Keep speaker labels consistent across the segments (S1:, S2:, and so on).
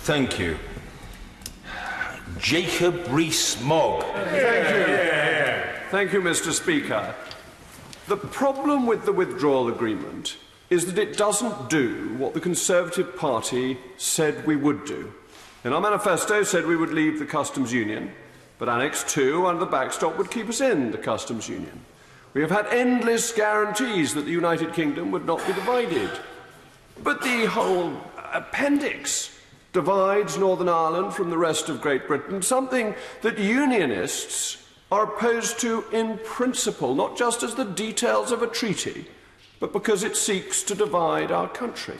S1: Thank you. Jacob Rees Mogg.
S2: Thank you. Thank you, Mr. Speaker. The problem with the withdrawal agreement is that it doesn't do what the Conservative Party said we would do. In our manifesto said we would leave the customs union, but Annex 2 under the backstop would keep us in the customs union. We have had endless guarantees that the United Kingdom would not be divided. But the whole appendix divides Northern Ireland from the rest of Great Britain, something that unionists are opposed to in principle, not just as the details of a treaty, but because it seeks to divide our country.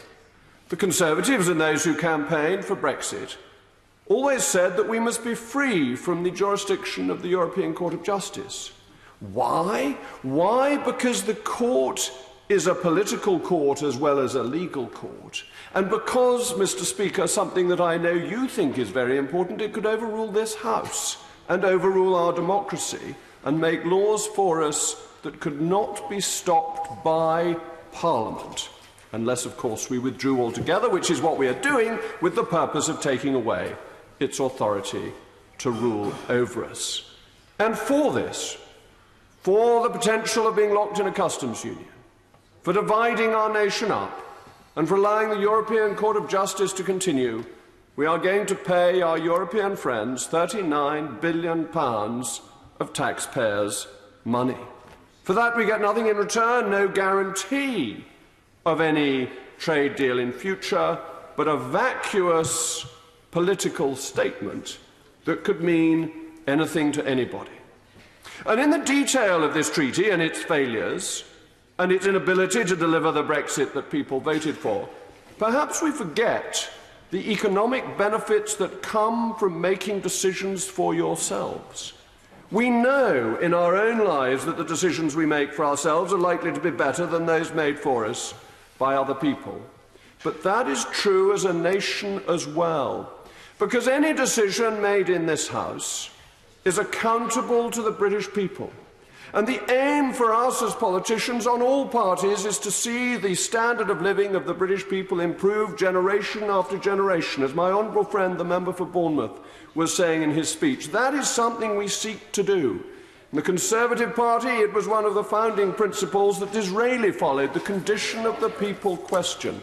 S2: The Conservatives and those who campaigned for Brexit always said that we must be free from the jurisdiction of the European Court of Justice. Why? Why? Because the court is a political court as well as a legal court. And because, Mr. Speaker, something that I know you think is very important, it could overrule this House and overrule our democracy and make laws for us that could not be stopped by Parliament, unless, of course, we withdrew altogether, which is what we are doing with the purpose of taking away its authority to rule over us. And for this, for the potential of being locked in a customs union, for dividing our nation up, and for allowing the European Court of Justice to continue, we are going to pay our European friends £39 billion of taxpayers' money. For that we get nothing in return, no guarantee of any trade deal in future, but a vacuous political statement that could mean anything to anybody. And in the detail of this treaty and its failures, and its inability to deliver the Brexit that people voted for, perhaps we forget the economic benefits that come from making decisions for yourselves. We know in our own lives that the decisions we make for ourselves are likely to be better than those made for us by other people. But that is true as a nation as well, because any decision made in this House is accountable to the British people. And the aim for us as politicians on all parties is to see the standard of living of the British people improve generation after generation, as my honourable friend, the member for Bournemouth, was saying in his speech. That is something we seek to do. In the Conservative Party, it was one of the founding principles that Disraeli followed, the condition of the people question.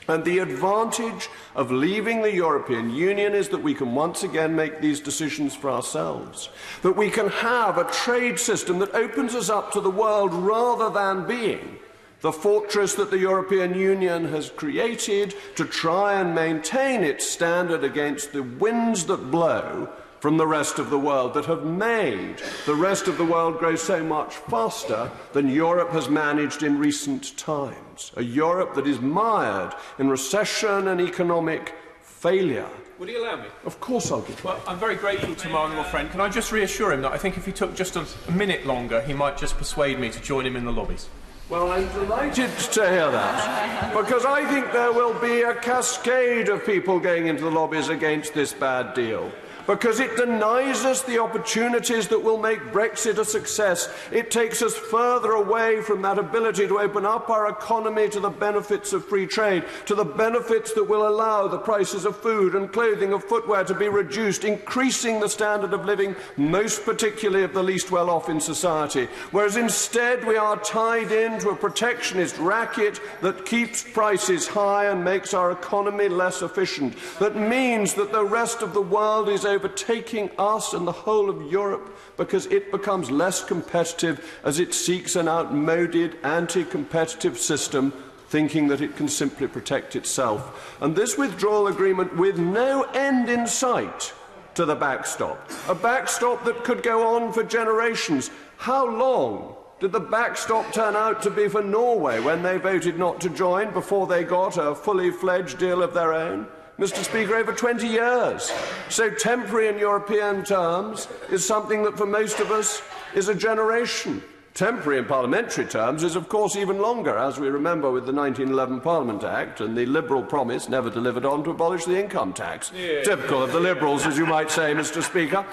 S2: And the advantage of leaving the European Union is that we can once again make these decisions for ourselves, that we can have a trade system that opens us up to the world rather than being the fortress that the European Union has created to try and maintain its standard against the winds that blow from the rest of the world, that have made the rest of the world grow so much faster than Europe has managed in recent times. A Europe that is mired in recession and economic failure.
S3: Would he allow me?
S2: Of course I'll give you.
S3: Well, I'm very grateful to my honourable friend. Can I just reassure him that I think if he took just a minute longer, he might just persuade me to join him in the lobbies?
S2: Well, I'm delighted to hear that, because I think there will be a cascade of people going into the lobbies against this bad deal. Because it denies us the opportunities that will make Brexit a success. It takes us further away from that ability to open up our economy to the benefits of free trade, to the benefits that will allow the prices of food and clothing, of footwear to be reduced, increasing the standard of living, most particularly of the least well-off in society. Whereas instead we are tied into a protectionist racket that keeps prices high and makes our economy less efficient. That means that the rest of the world is overtaking us and the whole of Europe because it becomes less competitive as it seeks an outmoded, anti-competitive system, thinking that it can simply protect itself. And this withdrawal agreement, with no end in sight to the backstop, a backstop that could go on for generations. How long did the backstop turn out to be for Norway when they voted not to join before they got a fully fledged deal of their own? Mr. Speaker, over 20 years. So temporary in European terms is something that for most of us is a generation. Temporary in parliamentary terms is, of course, even longer, as we remember with the 1911 Parliament Act and the Liberal promise, never delivered on, to abolish the income tax. Yeah. Typical of the Liberals, as you might say, Mr. Speaker.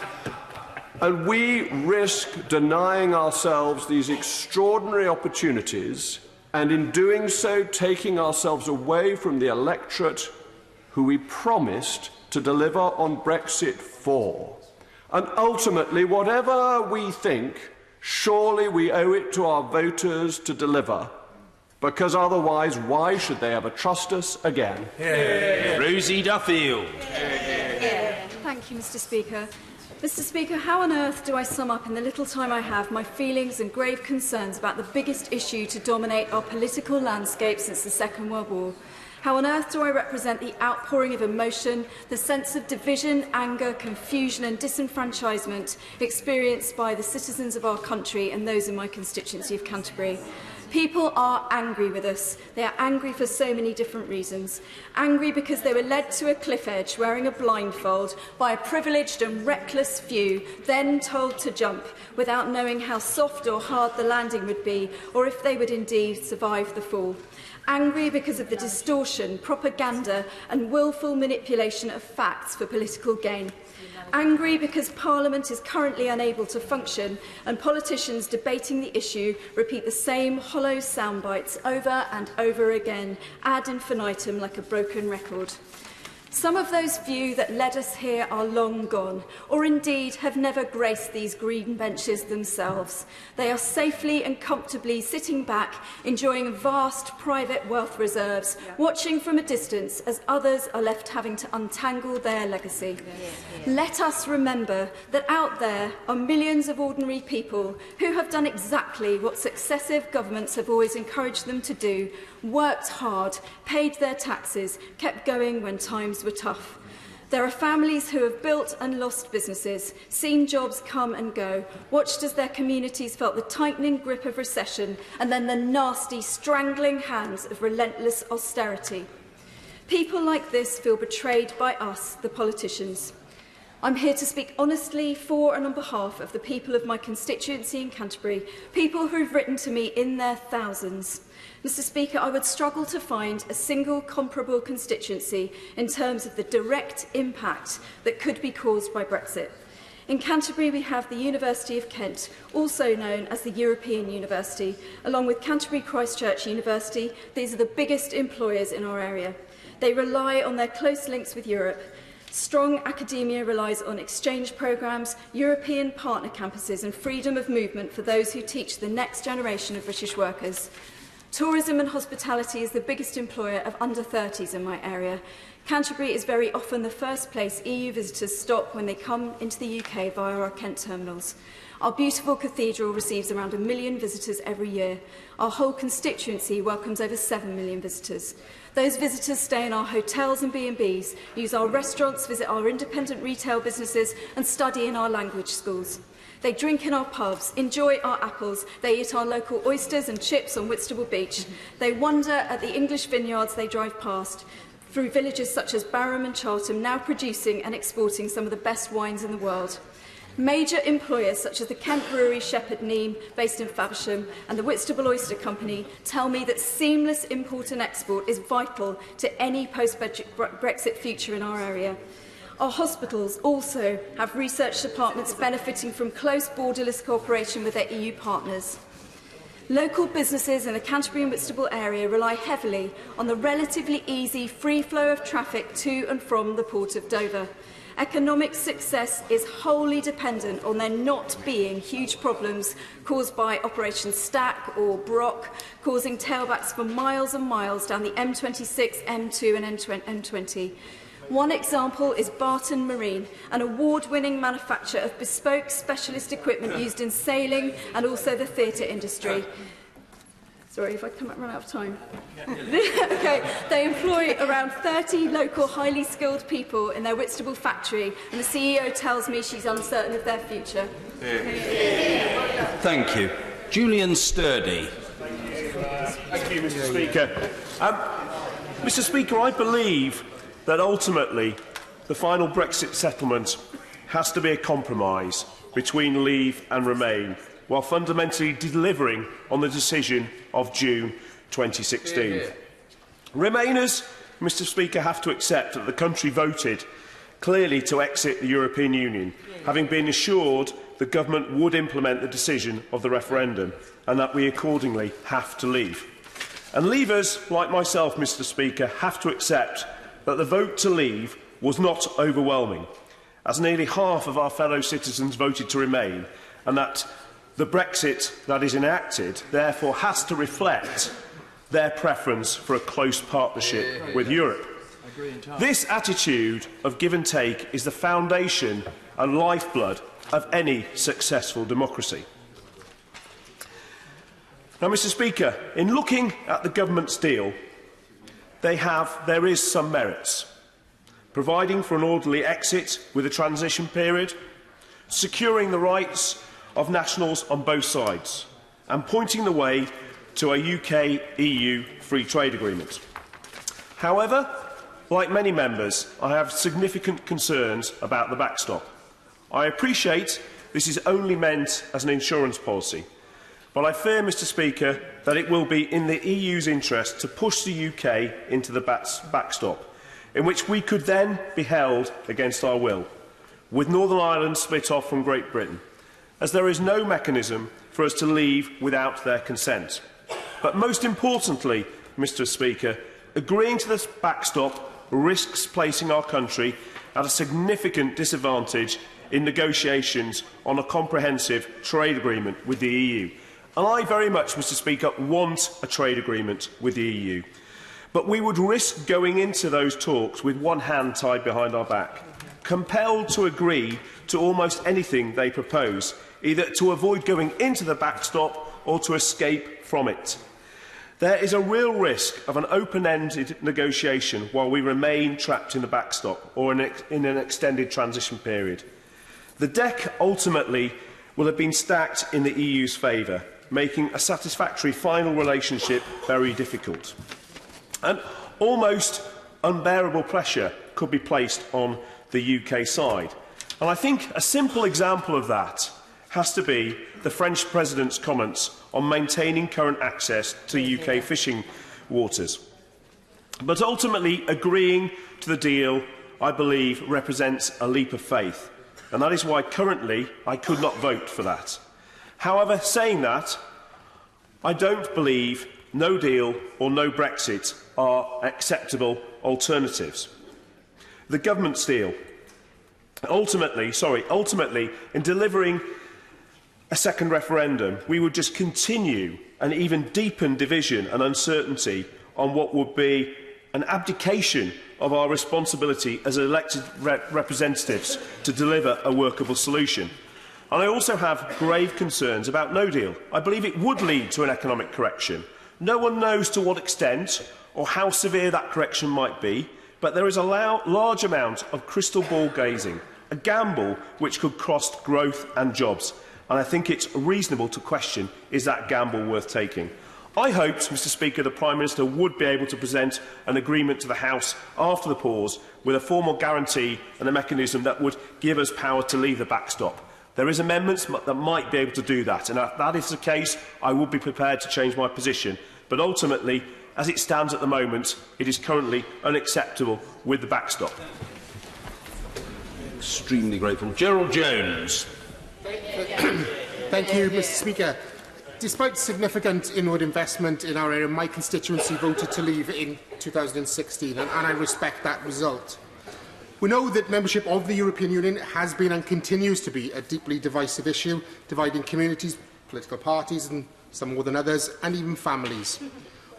S2: And we risk denying ourselves these extraordinary opportunities, and in doing so taking ourselves away from the electorate who we promised to deliver on Brexit for. And ultimately, whatever we think, surely we owe it to our voters to deliver. Because otherwise, why should they ever trust us again?
S1: Rosie Duffield.
S4: Thank you, Mr. Speaker. Mr. Speaker, how on earth do I sum up in the little time I have my feelings and grave concerns about the biggest issue to dominate our political landscape since the Second World War? How on earth do I represent the outpouring of emotion, the sense of division, anger, confusion and disenfranchisement experienced by the citizens of our country and those in my constituency of Canterbury? People are angry with us. They are angry for so many different reasons. Angry because they were led to a cliff edge wearing a blindfold by a privileged and reckless few, then told to jump without knowing how soft or hard the landing would be or if they would indeed survive the fall. Angry because of the distortion, propaganda and willful manipulation of facts for political gain. Angry because Parliament is currently unable to function and politicians debating the issue repeat the same hollow soundbites over and over again, ad infinitum like a broken record. Some of those few that led us here are long gone, or indeed have never graced these green benches themselves. They are safely and comfortably sitting back, enjoying vast private wealth reserves, watching from a distance as others are left having to untangle their legacy. Let us remember that out there are millions of ordinary people who have done exactly what successive governments have always encouraged them to do, worked hard, paid their taxes, kept going when times were tough. There are families who have built and lost businesses, seen jobs come and go, watched as their communities felt the tightening grip of recession and then the nasty, strangling hands of relentless austerity. People like this feel betrayed by us, the politicians. I'm here to speak honestly for and on behalf of the people of my constituency in Canterbury, people who've written to me in their thousands. Mr. Speaker, I would struggle to find a single comparable constituency in terms of the direct impact that could be caused by Brexit. In Canterbury, we have the University of Kent, also known as the European University, along with Canterbury Christ Church University. These are the biggest employers in our area. They rely on their close links with Europe. Strong academia relies on exchange programmes, European partner campuses and freedom of movement for those who teach the next generation of British workers. Tourism and hospitality is the biggest employer of under-30s in my area. Canterbury is very often the first place EU visitors stop when they come into the UK via our Kent terminals. Our beautiful cathedral receives around 1 million visitors every year. Our whole constituency welcomes over 7 million visitors. Those visitors stay in our hotels and B&Bs, use our restaurants, visit our independent retail businesses and study in our language schools. They drink in our pubs, enjoy our apples, they eat our local oysters and chips on Whitstable Beach. They wander at the English vineyards they drive past, through villages such as Barham and Charlton, now producing and exporting some of the best wines in the world. Major employers such as the Kent Brewery Shepherd Neame, based in Faversham, and the Whitstable Oyster Company tell me that seamless import and export is vital to any post-Brexit future in our area. Our hospitals also have research departments benefiting from close borderless cooperation with their EU partners. Local businesses in the Canterbury and Whitstable area rely heavily on the relatively easy free flow of traffic to and from the Port of Dover. Economic success is wholly dependent on there not being huge problems caused by Operation Stack or Brock, causing tailbacks for miles and miles down the M26, M2 and M20. One example is Barton Marine, an award-winning manufacturer of bespoke specialist equipment used in sailing and also the theatre industry. Sorry, if I run out of time. Okay, they employ around 30 local highly skilled people in their Whitstable factory, and the CEO tells me she's uncertain of their future.
S1: Thank you. Julian Sturdy.
S5: Thank you, Mr. Speaker. Mr. Speaker, I believe that ultimately the final Brexit settlement has to be a compromise between Leave and Remain, while fundamentally delivering on the decision of June 2016. Remainers, Mr. Speaker, have to accept that the country voted clearly to exit the European Union, having been assured the government would implement the decision of the referendum, and that we accordingly have to leave. And Leavers, like myself, Mr. Speaker, have to accept that the vote to leave was not overwhelming, as nearly half of our fellow citizens voted to remain, and that the Brexit that is enacted therefore has to reflect their preference for a close partnership with Europe. This attitude of give and take is the foundation and lifeblood of any successful democracy. Now, Mr. Speaker, in looking at the government's deal, there is some merits. Providing for an orderly exit with a transition period, securing the rights of nationals on both sides, and pointing the way to a UK-EU free trade agreement. However, like many members, I have significant concerns about the backstop. I appreciate this is only meant as an insurance policy, but I fear, Mr. Speaker, that it will be in the EU's interest to push the UK into the backstop, in which we could then be held against our will, with Northern Ireland split off from Great Britain, as there is no mechanism for us to leave without their consent. But most importantly, Mr. Speaker, agreeing to this backstop risks placing our country at a significant disadvantage in negotiations on a comprehensive trade agreement with the EU. And I very much, Mr. Speaker, want a trade agreement with the EU. But we would risk going into those talks with one hand tied behind our back, compelled to agree to almost anything they propose, either to avoid going into the backstop or to escape from it. There is a real risk of an open-ended negotiation while we remain trapped in the backstop or in an extended transition period. The deck ultimately will have been stacked in the EU's favour, making a satisfactory final relationship very difficult. And almost unbearable pressure could be placed on the UK side. And I think a simple example of that has to be the French President's comments on maintaining current access to UK fishing waters. But ultimately, agreeing to the deal, I believe, represents a leap of faith, and that is why currently I could not vote for that. However, saying that, I don't believe no deal or no Brexit are acceptable alternatives. The government's deal, ultimately, in delivering a second referendum, we would just continue and even deepen division and uncertainty on what would be an abdication of our responsibility as elected representatives to deliver a workable solution. And I also have grave concerns about no deal. I believe it would lead to an economic correction. No one knows to what extent or how severe that correction might be, but there is a large amount of crystal ball gazing, a gamble which could cost growth and jobs. And I think it's reasonable to question, is that gamble worth taking? I hoped, Mr. Speaker, the Prime Minister would be able to present an agreement to the House after the pause with a formal guarantee and a mechanism that would give us power to leave the backstop. There is amendments that might be able to do that, and if that is the case, I would be prepared to change my position. But ultimately, as it stands at the moment, it is currently unacceptable with the backstop.
S1: Extremely grateful. Gerald Jones.
S6: Thank you, Mr. Speaker. Despite significant inward investment in our area, my constituency voted to leave in 2016, and I respect that result. We know that membership of the European Union has been and continues to be a deeply divisive issue, dividing communities, political parties, and some more than others, and even families.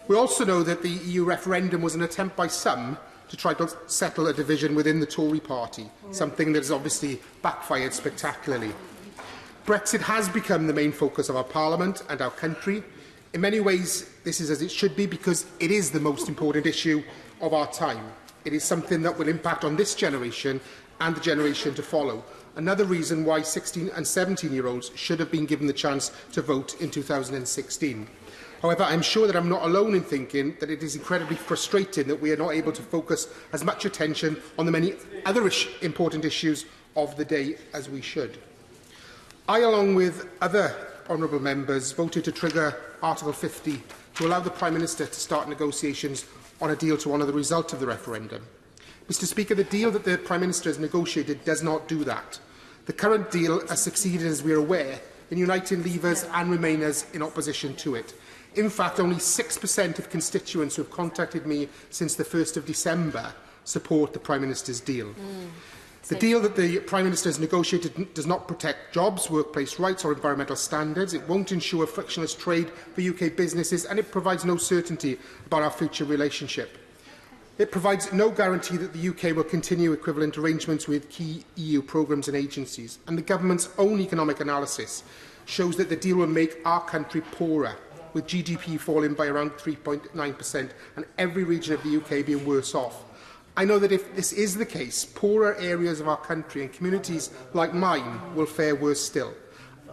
S6: We also know that the EU referendum was an attempt by some to try to settle a division within the Tory party, something that has obviously backfired spectacularly. Brexit has become the main focus of our Parliament and our country. In many ways, this is as it should be, because it is the most important issue of our time. It is something that will impact on this generation and the generation to follow. Another reason why 16 and 17-year-olds should have been given the chance to vote in 2016. However, I am sure that I am not alone in thinking that it is incredibly frustrating that we are not able to focus as much attention on the many other important issues of the day as we should. I, along with other honourable members, voted to trigger Article 50 to allow the Prime Minister to start negotiations on a deal to honour the result of the referendum. Mr. Speaker, the deal that the Prime Minister has negotiated does not do that. The current deal has succeeded, as we are aware, in uniting Leavers and Remainers in opposition to it. In fact, only 6% of constituents who have contacted me since the 1st of December support the Prime Minister's deal. The deal that the Prime Minister has negotiated does not protect jobs, workplace rights or environmental standards. It won't ensure frictionless trade for UK businesses, and it provides no certainty about our future relationship. It provides no guarantee that the UK will continue equivalent arrangements with key EU programmes and agencies, and the Government's own economic analysis shows that the deal will make our country poorer, with GDP falling by around 3.9% and every region of the UK being worse off. I know that if this is the case, poorer areas of our country and communities like mine will fare worse still.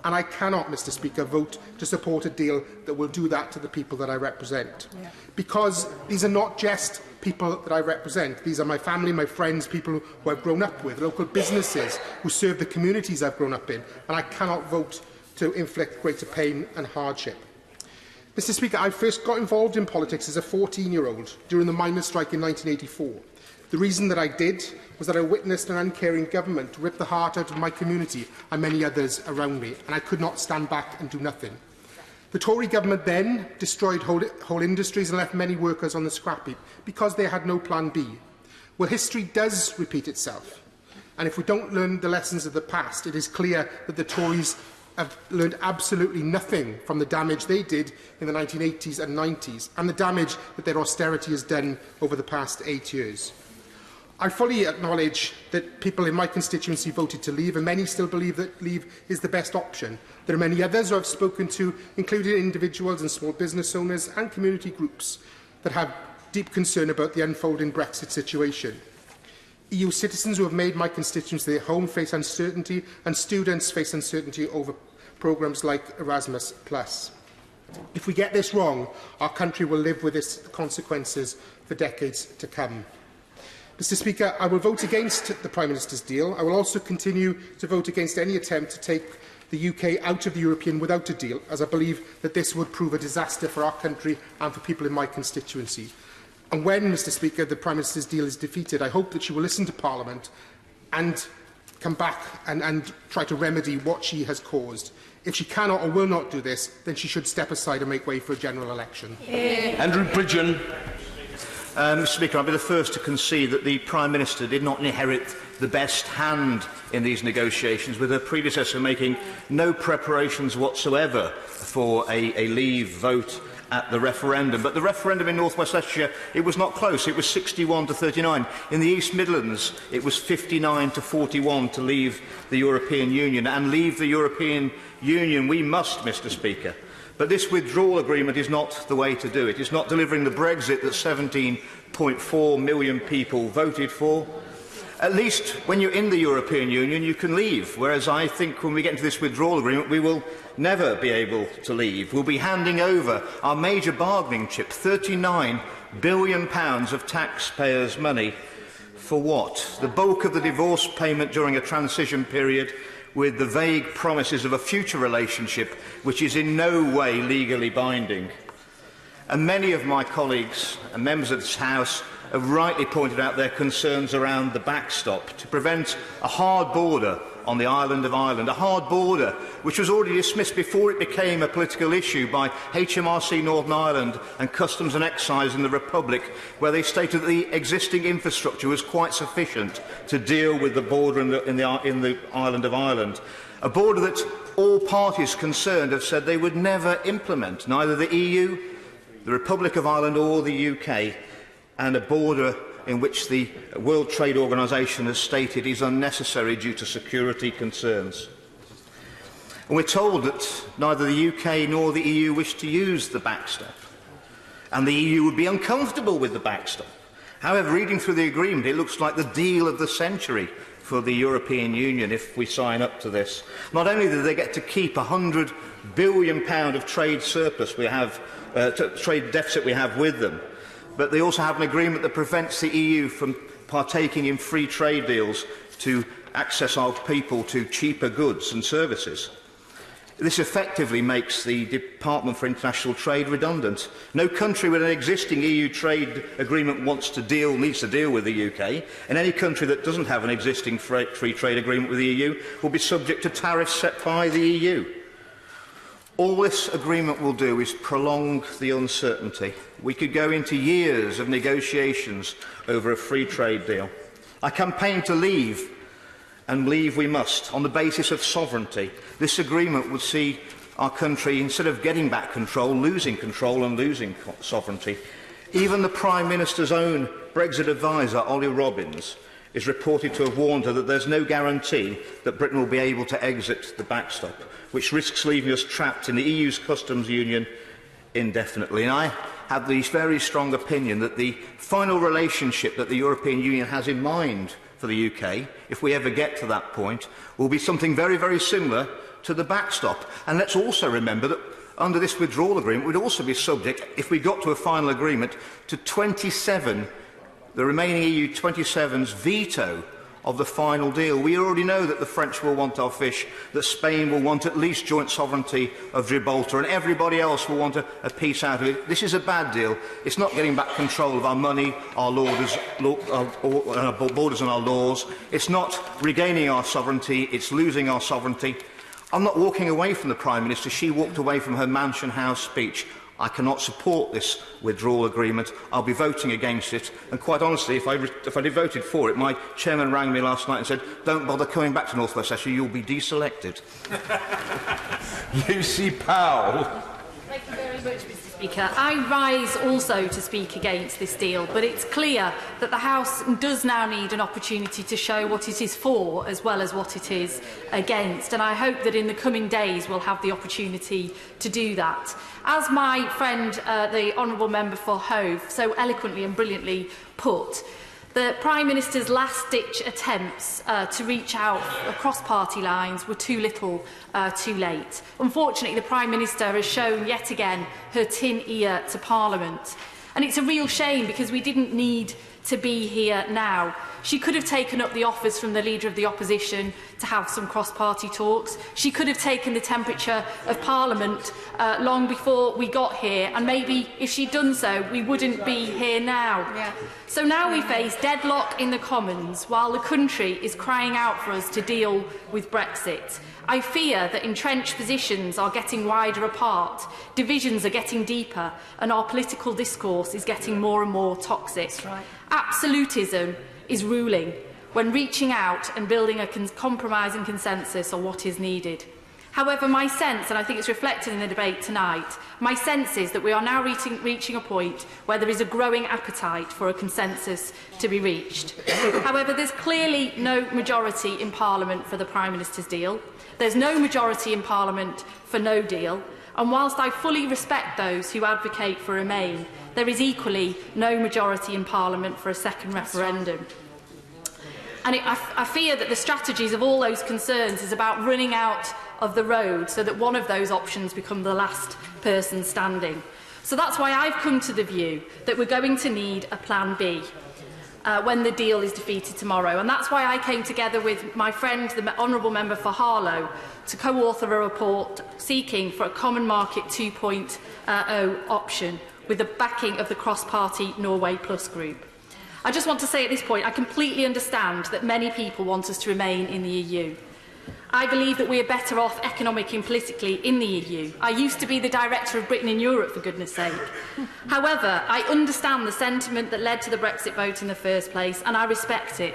S6: And I cannot, Mr Speaker, vote to support a deal that will do that to the people that I represent. Because these are not just people that I represent. These are my family, my friends, people who I've grown up with, local businesses who serve the communities I've grown up in. And I cannot vote to inflict greater pain and hardship. Mr Speaker, I first got involved in politics as a 14-year-old during the miners' strike in 1984. The reason that I did was that I witnessed an uncaring government rip the heart out of my community and many others around me, and I could not stand back and do nothing. The Tory government then destroyed whole industries and left many workers on the scrap heap because they had no plan B. Well, history does repeat itself, and if we don't learn the lessons of the past, it is clear that the Tories have learned absolutely nothing from the damage they did in the 1980s and 90s, and the damage that their austerity has done over the past 8 years. I fully acknowledge that people in my constituency voted to leave, and many still believe that leave is the best option. There are many others who I've spoken to, including individuals and small business owners and community groups, that have deep concern about the unfolding Brexit situation. EU citizens who have made my constituency their home face uncertainty, and students face uncertainty over programmes like Erasmus+. If we get this wrong, our country will live with its consequences for decades to come. Mr Speaker, I will vote against the Prime Minister's deal. I will also continue to vote against any attempt to take the UK out of the European without a deal, as I believe that this would prove a disaster for our country and for people in my constituency. And when, Mr Speaker, the Prime Minister's deal is defeated, I hope that she will listen to Parliament and come back and try to remedy what she has caused. If she cannot or will not do this, then she should step aside and make way for a general election.
S1: Andrew Bridgen.
S7: Mr Speaker, I'll be the first to concede that the Prime Minister did not inherit the best hand in these negotiations, with her predecessor making no preparations whatsoever for a leave vote at the referendum. But the referendum in North West Leicestershire, it was not close. It was 61 to 39. In the East Midlands, it was 59 to 41 to leave the European Union. And leave the European Union we must, Mr Speaker. But this withdrawal agreement is not the way to do it. It's not delivering the Brexit that 17.4 million people voted for. At least when you're in the European Union, you can leave, whereas I think when we get into this withdrawal agreement, we will never be able to leave. We'll be handing over our major bargaining chip, £39 billion of taxpayers' money. For what? The bulk of the divorce payment during a transition period, with the vague promises of a future relationship which is in no way legally binding. And many of my colleagues and members of this House have rightly pointed out their concerns around the backstop to prevent a hard border on the island of Ireland, a hard border which was already dismissed before it became a political issue by HMRC Northern Ireland and Customs and Excise in the Republic, where they stated that the existing infrastructure was quite sufficient to deal with the border in the island of Ireland. A border that all parties concerned have said they would never implement, neither the EU, the Republic of Ireland or the UK, and a border in which the World Trade Organization has stated is unnecessary due to security concerns. And we're told that neither the UK nor the EU wish to use the backstop, and the EU would be uncomfortable with the backstop. However, reading through the agreement, it looks like the deal of the century for the European Union if we sign up to this. Not only do they get to keep £100 billion of trade surplus we have, trade deficit we have with them, but they also have an agreement that prevents the EU from partaking in free trade deals to access our people to cheaper goods and services. This effectively makes the Department for International Trade redundant. No country with an existing EU trade agreement needs to deal with the UK, and any country that doesn't have an existing free trade agreement with the EU will be subject to tariffs set by the EU. All this agreement will do is prolong the uncertainty We could go into years of negotiations over a free trade deal. I campaigned to leave, and leave we must, on the basis of sovereignty. This agreement would see our country, instead of getting back control, losing control and losing sovereignty. Even the Prime Minister's own Brexit advisor, Ollie Robbins, is reported to have warned her that there's no guarantee that Britain will be able to exit the backstop, which risks leaving us trapped in the EU's customs union indefinitely. And I have the very strong opinion that the final relationship that the European Union has in mind for the UK, if we ever get to that point, will be something very, very similar to the backstop. And let's also remember that under this withdrawal agreement, we'd also be subject, if we got to a final agreement, to the remaining EU 27's veto of the final deal. We already know that the French will want our fish, that Spain will want at least joint sovereignty of Gibraltar, and everybody else will want a piece out of it. This is a bad deal. It's not getting back control of our money, our borders and our laws. It's not regaining our sovereignty, it's losing our sovereignty. I'm not walking away from the Prime Minister. She walked away from her Mansion House speech. I cannot support this withdrawal agreement. I'll be voting against it. And quite honestly, if I'd voted for it, my chairman rang me last night and said, "Don't bother coming back to North West Cheshire, you'll be deselected."
S1: Lucy Powell.
S8: Thank you very much, Mr. Speaker. I rise also to speak against this deal, but it's clear that the House does now need an opportunity to show what it is for as well as what it is against, and I hope that in the coming days we'll have the opportunity to do that. As my friend, the Honourable Member for Hove, so eloquently and brilliantly put, the Prime Minister's last-ditch attempts to reach out across party lines were too little, too late. Unfortunately, the Prime Minister has shown yet again her tin ear to Parliament. And it's a real shame because we didn't need to be here now. She could have taken up the offers from the Leader of the Opposition to have some cross-party talks. She could have taken the temperature of Parliament long before we got here, and maybe if she'd done so, we wouldn't be here now. Yeah. So now we face deadlock in the Commons while the country is crying out for us to deal with Brexit. I fear that entrenched positions are getting wider apart, divisions are getting deeper, and our political discourse is getting more and more toxic. That's right. Absolutism is ruling when reaching out and building a compromise and consensus on what is needed. However, my sense, and I think it's reflected in the debate tonight, my sense is that we are now reaching a point where there is a growing appetite for a consensus to be reached. However, there's clearly no majority in Parliament for the Prime Minister's deal. There's no majority in Parliament for no deal. And whilst I fully respect those who advocate for Remain, there is equally no majority in Parliament for a second referendum. And I fear that the strategies of all those concerns is about running out of the road so that one of those options becomes the last person standing. So that's why I've come to the view that we're going to need a plan B when the deal is defeated tomorrow. And that's why I came together with my friend, the Honourable Member for Harlow, to co-author a report seeking for a Common Market 2.0 option with the backing of the cross-party Norway Plus group. I just want to say at this point, I completely understand that many people want us to remain in the EU. I believe that we are better off economically and politically in the EU. I used to be the Director of Britain in Europe, for goodness sake. However, I understand the sentiment that led to the Brexit vote in the first place, and I respect it.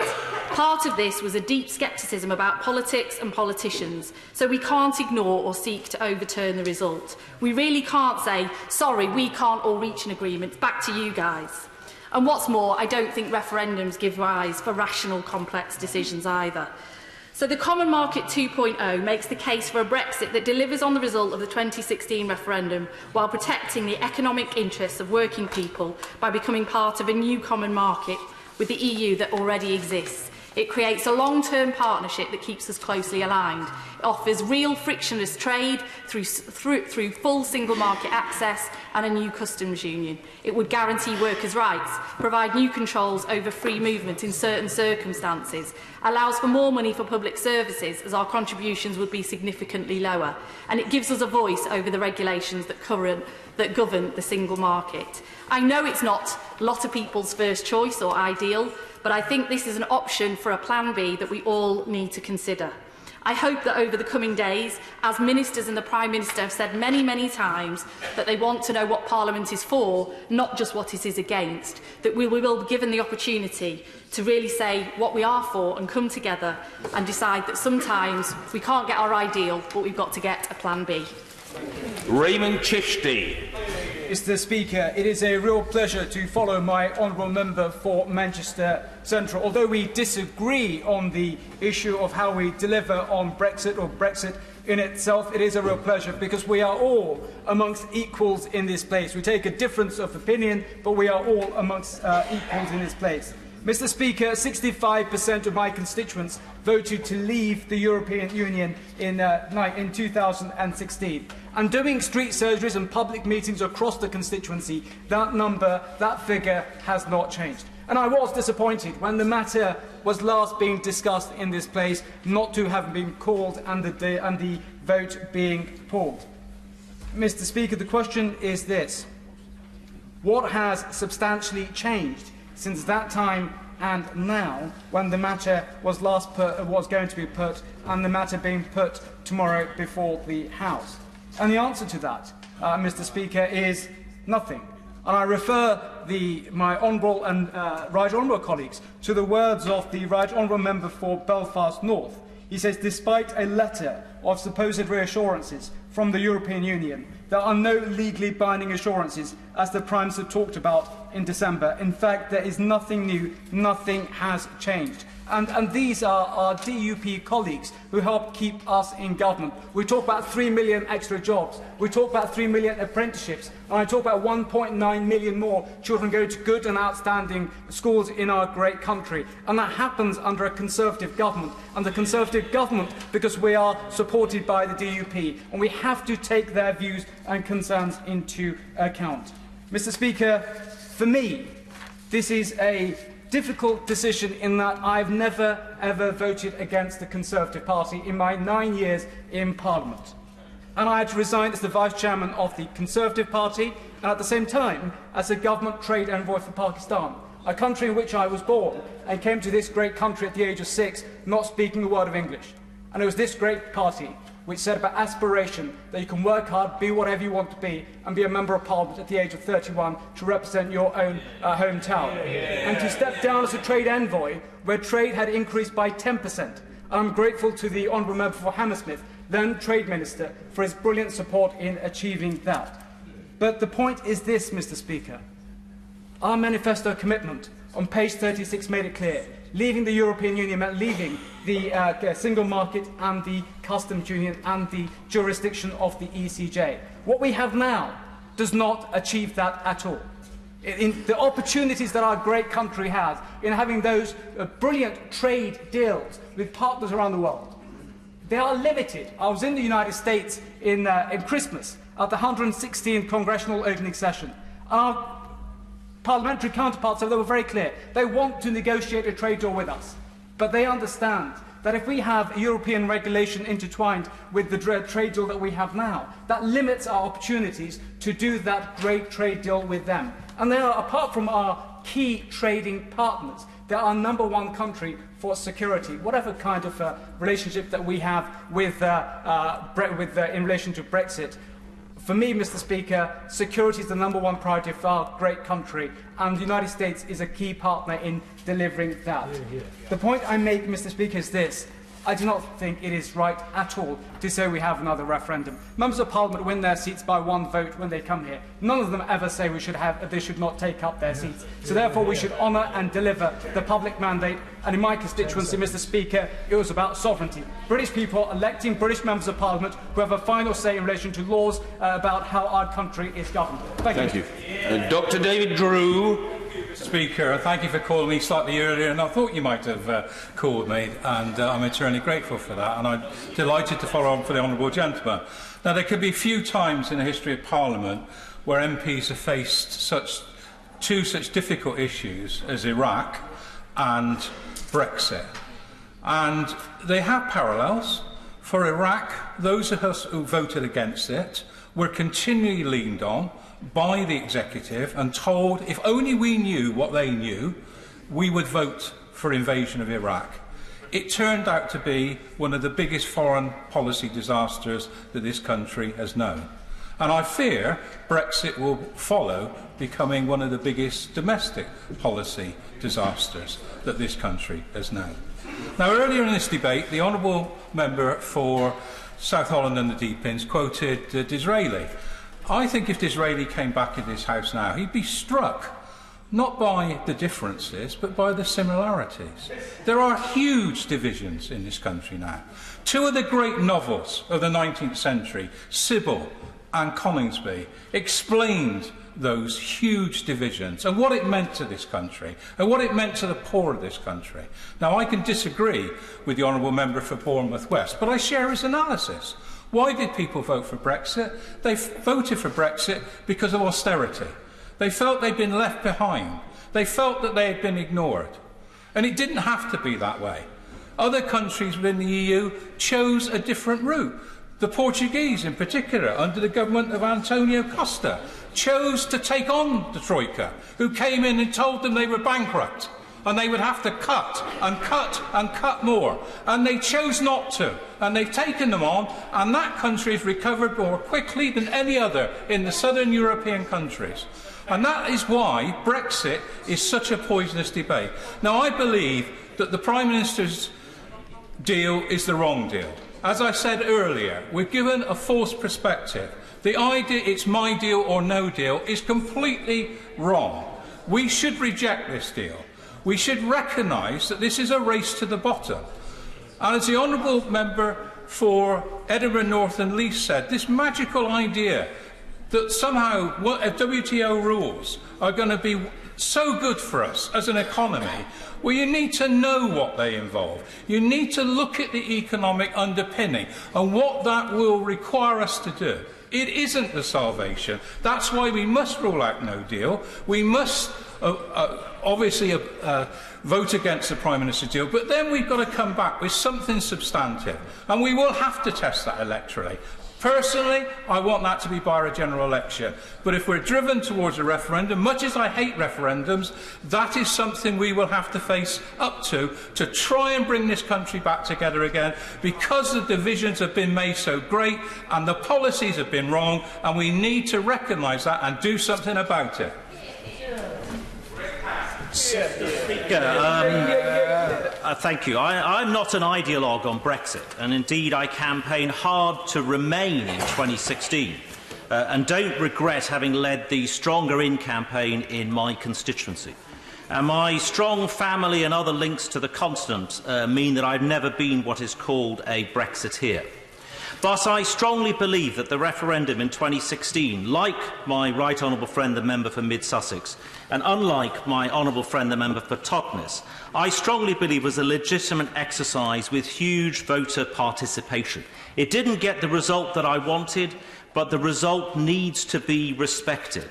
S8: Part of this was a deep scepticism about politics and politicians, so we can't ignore or seek to overturn the result. We really can't say, sorry, we can't all reach an agreement, back to you guys. And what's more, I don't think referendums give rise for rational, complex decisions either. So the Common Market 2.0 makes the case for a Brexit that delivers on the result of the 2016 referendum while protecting the economic interests of working people by becoming part of a new common market with the EU that already exists. It creates a long-term partnership that keeps us closely aligned. It offers real frictionless trade through full single market access and a new customs union. It would guarantee workers' rights, provide new controls over free movement in certain circumstances, allows for more money for public services as our contributions would be significantly lower, and it gives us a voice over the regulations that govern the single market. I know it's not a lot of people's first choice or ideal, but I think this is an option for a plan B that we all need to consider. I hope that over the coming days, as ministers and the Prime Minister have said many, many times that they want to know what Parliament is for, not just what it is against, that we will be given the opportunity to really say what we are for and come together and decide that sometimes we can't get our ideal, but we've got to get a plan B.
S1: Raymond Chishti.
S9: Mr. Speaker, it is a real pleasure to follow my honourable member for Manchester Central. Although we disagree on the issue of how we deliver on Brexit or Brexit in itself, it is a real pleasure because we are all amongst equals in this place. We take a difference of opinion, but we are all amongst equals in this place. Mr. Speaker, 65% of my constituents voted to leave the European Union in 2016. And doing street surgeries and public meetings across the constituency, that figure has not changed. And I was disappointed when the matter was last being discussed in this place not to have been called and the vote being pulled. Mr. Speaker, the question is this. What has substantially changed since that time and now, when the matter was going to be put, and the matter being put tomorrow before the House? And the answer to that, Mr. Speaker, is nothing. And I refer my honourable and right honourable colleagues to the words of the right honourable member for Belfast North. He says, despite a letter of supposed reassurances from the European Union, there are no legally binding assurances, as the Prime Minister talked about in December. In fact, there is nothing new, nothing has changed. And these are our DUP colleagues who help keep us in government. We talk about 3 million extra jobs. We talk about 3 million apprenticeships. And I talk about 1.9 million more children going to good and outstanding schools in our great country. And that happens under a Conservative government. And the Conservative government, because we are supported by the DUP. And we have to take their views and concerns into account. Mr. Speaker, for me, this is a difficult decision in that I've never ever voted against the Conservative Party in my 9 years in Parliament. And I had to resign as the Vice Chairman of the Conservative Party and at the same time as a government trade envoy for Pakistan, a country in which I was born and came to this great country at the age of 6 not speaking a word of English. And it was this great party which said about aspiration that you can work hard, be whatever you want to be, and be a Member of Parliament at the age of 31 to represent your own hometown. And to step down as a trade envoy, where trade had increased by 10%. And I'm grateful to the Honourable Member for Hammersmith, then Trade Minister, for his brilliant support in achieving that. But the point is this, Mr. Speaker. Our manifesto commitment on page 36 made it clear. Leaving the European Union meant leaving the single market and the customs union and the jurisdiction of the ECJ. What we have now does not achieve that at all. In the opportunities that our great country has in having those brilliant trade deals with partners around the world, they are limited. I was in the United States in Christmas at the 116th Congressional Opening Session. Our parliamentary counterparts, they were very clear. They want to negotiate a trade deal with us. But they understand that if we have a European regulation intertwined with the trade deal that we have now, that limits our opportunities to do that great trade deal with them. And they are, apart from our key trading partners, they are our #1 country for security, whatever kind of relationship that we have with in relation to Brexit. For me, Mr. Speaker, security is the #1 priority for our great country, and the United States is a key partner in delivering that. The point I make, Mr. Speaker, is this. I do not think it is right at all to say we have another referendum. Members of Parliament win their seats by 1 vote when they come here. None of them ever say they should not take up their seats. So therefore we should honour and deliver the public mandate. And in my constituency, Mr. Speaker, it was about sovereignty. British people electing British members of Parliament who have a final say in relation to laws about how our country is governed. Thank you.
S1: Dr. David Drew.
S10: Speaker, thank you for calling me slightly earlier, and I thought you might have called me, and I'm eternally grateful for that, and I'm delighted to follow on for the honourable gentleman. Now, there could be few times in the history of Parliament where MPs have faced two such difficult issues as Iraq and Brexit. And they have parallels. For Iraq, those of us who voted against it were continually leaned on by the executive and told if only we knew what they knew, we would vote for invasion of Iraq. it turned out to be one of the biggest foreign policy disasters that this country has known. And I fear Brexit will follow, becoming one of the biggest domestic policy disasters that this country has known. Now, earlier in this debate, the honourable member for South Holland and the Deepins quoted Disraeli. I think if Disraeli came back in this House now, he'd be struck not by the differences, but by the similarities. There are huge divisions in this country now. Two of the great novels of the 19th century, Sybil and Coningsby, explained those huge divisions and what it meant to this country and what it meant to the poor of this country. Now, I can disagree with the honourable member for Bournemouth West, but I share his analysis. Why did people vote for Brexit? They voted for Brexit because of austerity. They felt they'd been left behind. They felt that they had been ignored. And it didn't have to be that way. Other countries within the EU chose a different route. The Portuguese, in particular, under the government of Antonio Costa, chose to take on the Troika, who came in and told them they were bankrupt and they would have to cut and cut and cut more. And they chose not to. And they've taken them on, and that country has recovered more quickly than any other in the southern European countries. And that is why Brexit is such a poisonous debate. Now, I believe that the Prime Minister's deal is the wrong deal. As I said earlier, we're given a false perspective. The idea it's my deal or no deal is completely wrong. We should reject this deal. We should recognise that this is a race to the bottom. And as the honourable member for Edinburgh North and Leith said, this magical idea that somehow WTO rules are going to be so good for us as an economy, well, you need to know what they involve. You need to look at the economic underpinning and what that will require us to do. It isn't the salvation. That's why we must rule out no deal. We must obviously vote against the Prime Minister's deal, but then we've got to come back with something substantive, and we will have to test that electorally. Personally, I want that to be by a general election. But if we're driven towards a referendum, much as I hate referendums, that is something we will have to face up to try and bring this country back together again, because the divisions have been made so great and the policies have been wrong, and we need to recognise that and do something about it.
S7: Thank you. I'm not an ideologue on Brexit, and indeed I campaigned hard to remain in 2016 and don't regret having led the Stronger In campaign in my constituency. And my strong family and other links to the continent mean that I've never been what is called a Brexiteer. But I strongly believe that the referendum in 2016, like my right honourable friend the member for Mid Sussex, and unlike my honourable friend the member for Totnes, I strongly believe was a legitimate exercise with huge voter participation. It didn't get the result that I wanted, but the result needs to be respected.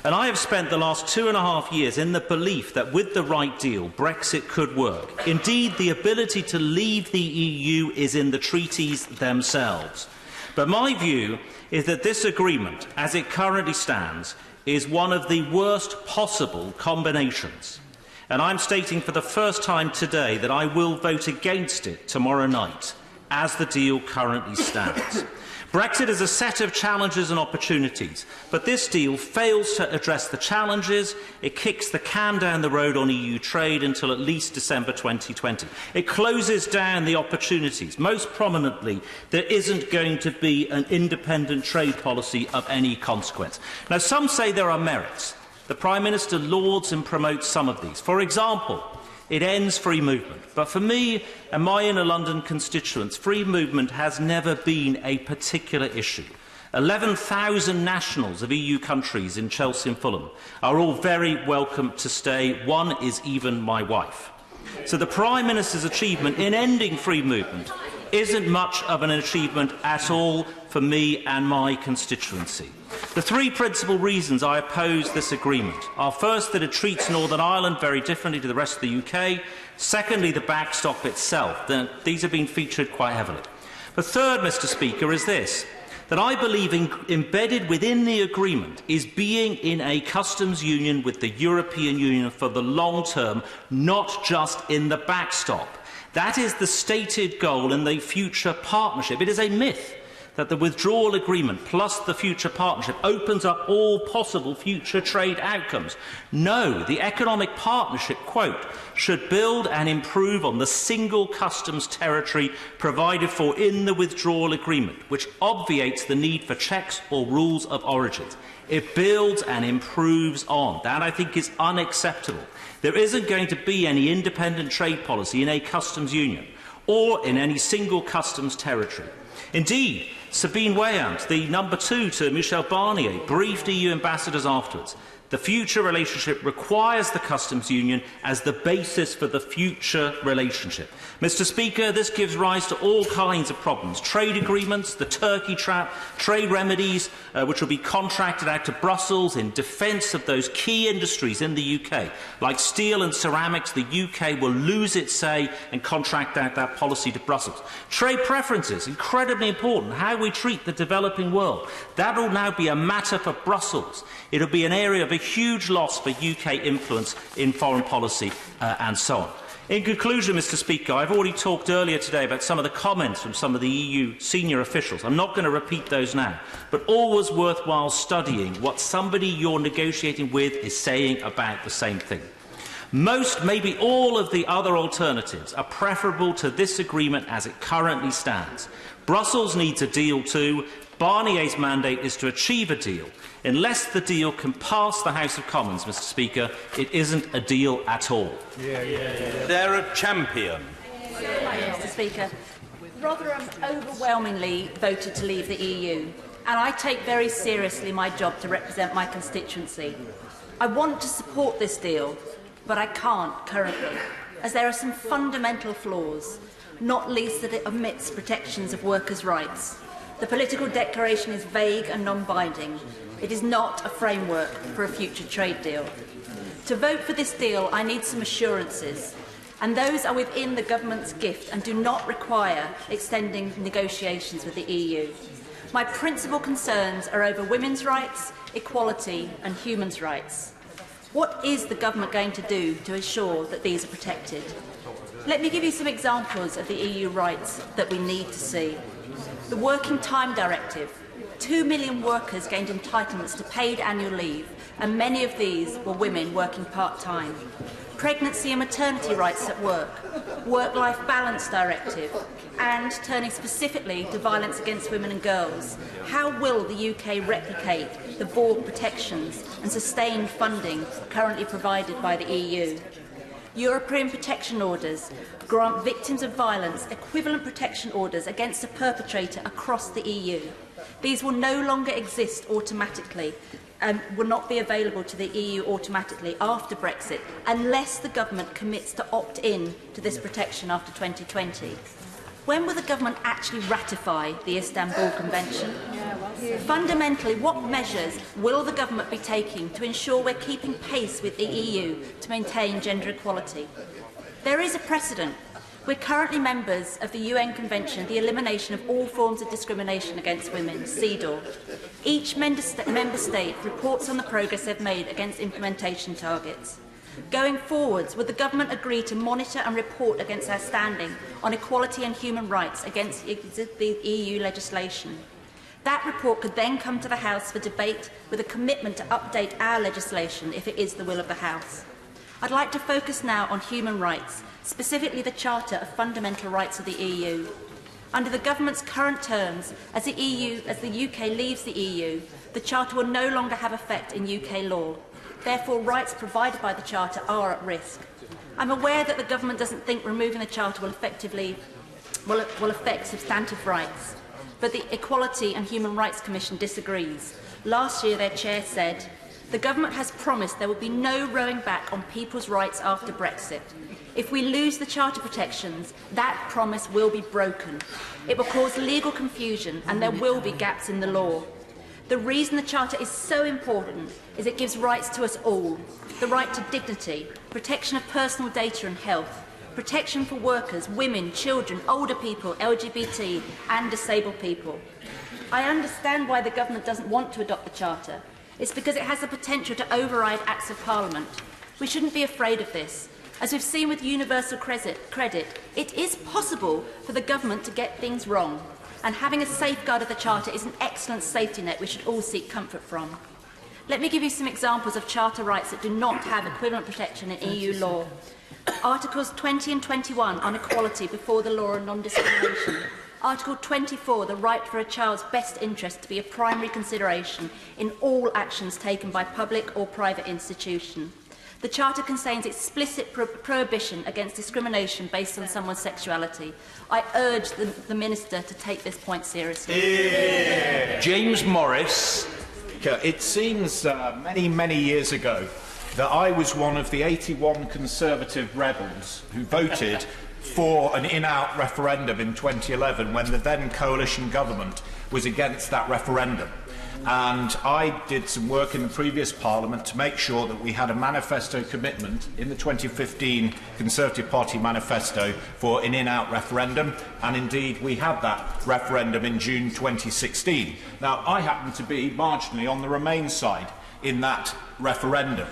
S7: And I have spent the last 2.5 years in the belief that with the right deal, Brexit could work. Indeed, the ability to leave the EU is in the treaties themselves. But my view is that this agreement, as it currently stands, is one of the worst possible combinations. And I'm stating for the first time today that I will vote against it tomorrow night, as the deal currently stands. Brexit is a set of challenges and opportunities, but this deal fails to address the challenges. It kicks the can down the road on EU trade until at least December 2020. It closes down the opportunities. Most prominently, there isn't going to be an independent trade policy of any consequence. Now, some say there are merits. The Prime Minister lauds and promotes some of these. For example, it ends free movement. But for me and my inner London constituents, free movement has never been a particular issue. 11,000 nationals of EU countries in Chelsea and Fulham are all very welcome to stay. One is even my wife. So the Prime Minister's achievement in ending free movement isn't much of an achievement at all for me and my constituency. The three principal reasons I oppose this agreement are, first, that it treats Northern Ireland very differently to the rest of the UK. Secondly, the backstop itself. These have been featured quite heavily. The third, Mr. Speaker, is this, that I believe embedded within the agreement is being in a customs union with the European Union for the long term, not just in the backstop.
S11: That is the stated goal in the future partnership. It is a myth that the withdrawal agreement plus the future partnership opens up all possible future trade outcomes. No, the economic partnership, quote, should build and improve on the single customs territory provided for in the withdrawal agreement, which obviates the need for checks or rules of origins. It builds and improves on. That, I think, is unacceptable. There isn't going to be any independent trade policy in a customs union or in any single customs territory. Indeed, Sabine Weyand, the number 2 to Michel Barnier, briefed EU ambassadors afterwards. The future relationship requires the customs union as the basis for the future relationship. Mr. Speaker, this gives rise to all kinds of problems. Trade agreements, the Turkey trap, trade remedies which will be contracted out to Brussels in defence of those key industries in the UK. Like steel and ceramics, the UK will lose its say and contract out that policy to Brussels. Trade preferences, incredibly important, how we treat the developing world. That will now be a matter for Brussels. It will be an area of a huge loss for UK influence in foreign policy and so on. In conclusion, Mr. Speaker, I've already talked earlier today about some of the comments from some of the EU senior officials. I'm not going to repeat those now, but always worthwhile studying what somebody you're negotiating with is saying about the same thing. Most, maybe all of the other alternatives are preferable to this agreement as it currently stands. Brussels needs a deal too. Barnier's mandate is to achieve a deal. Unless the deal can pass the House of Commons, Mr. Speaker, it isn't a deal at all.
S1: They're a champion.
S12: Mr. Speaker, Rotherham overwhelmingly voted to leave the EU, and I take very seriously my job to represent my constituency. I want to support this deal, but I can't currently, as there are some fundamental flaws, not least that it omits protections of workers' rights. The political declaration is vague and non-binding. It is not a framework for a future trade deal. To vote for this deal, I need some assurances, and those are within the government's gift and do not require extending negotiations with the EU. My principal concerns are over women's rights, equality and human rights. What is the government going to do to ensure that these are protected? Let me give you some examples of the EU rights that we need to see. The Working Time Directive. 2 million workers gained entitlements to paid annual leave, and many of these were women working part-time. Pregnancy and maternity rights at work, Work-Life Balance Directive, and turning specifically to violence against women and girls. How will the UK replicate the VAWG protections and sustained funding currently provided by the EU? European protection orders grant victims of violence equivalent protection orders against a perpetrator across the EU. These will no longer exist automatically and will not be available to the EU automatically after Brexit unless the government commits to opt in to this protection after 2020. When will the government actually ratify the Istanbul Convention? Fundamentally, what measures will the government be taking to ensure we're keeping pace with the EU to maintain gender equality? There is a precedent. We're currently members of the UN Convention on the Elimination of All Forms of Discrimination Against Women, CEDAW. Each member state reports on the progress they've made against implementation targets. Going forwards, would the government agree to monitor and report against our standing on equality and human rights against the EU legislation? That report could then come to the House for debate with a commitment to update our legislation if it is the will of the House. I'd like to focus now on human rights, specifically the Charter of Fundamental Rights of the EU. Under the government's current terms, as the UK leaves the EU, the Charter will no longer have effect in UK law. Therefore, rights provided by the Charter are at risk. I'm aware that the government doesn't think removing the Charter will affect substantive rights, but the Equality and Human Rights Commission disagrees. Last year, their chair said, "The government has promised there will be no rowing back on people's rights after Brexit. If we lose the Charter protections, that promise will be broken. It will cause legal confusion and there will be gaps in the law. The reason the Charter is so important is it gives rights to us all. The right to dignity, protection of personal data and health, protection for workers, women, children, older people, LGBT and disabled people. I understand why the government doesn't want to adopt the Charter. It's because it has the potential to override acts of Parliament. We shouldn't be afraid of this. As we've seen with universal credit, it is possible for the government to get things wrong, and having a safeguard of the Charter is an excellent safety net we should all seek comfort from. Let me give you some examples of Charter rights that do not have equivalent protection in EU law. Articles 20 and 21 on equality before the law and non-discrimination. Article 24, the right for a child's best interest to be a primary consideration in all actions taken by public or private institution. The Charter contains explicit prohibition against discrimination based on someone's sexuality. I urge the Minister to take this point seriously.
S13: Yeah. James Morris. It seems many years ago that I was one of the 81 Conservative rebels who voted for an in-out referendum in 2011 when the then coalition government was against that referendum. And I did some work in the previous Parliament to make sure that we had a manifesto commitment in the 2015 Conservative Party manifesto for an in-out referendum, and indeed we had that referendum in June 2016. Now, I happen to be marginally on the Remain side in that referendum,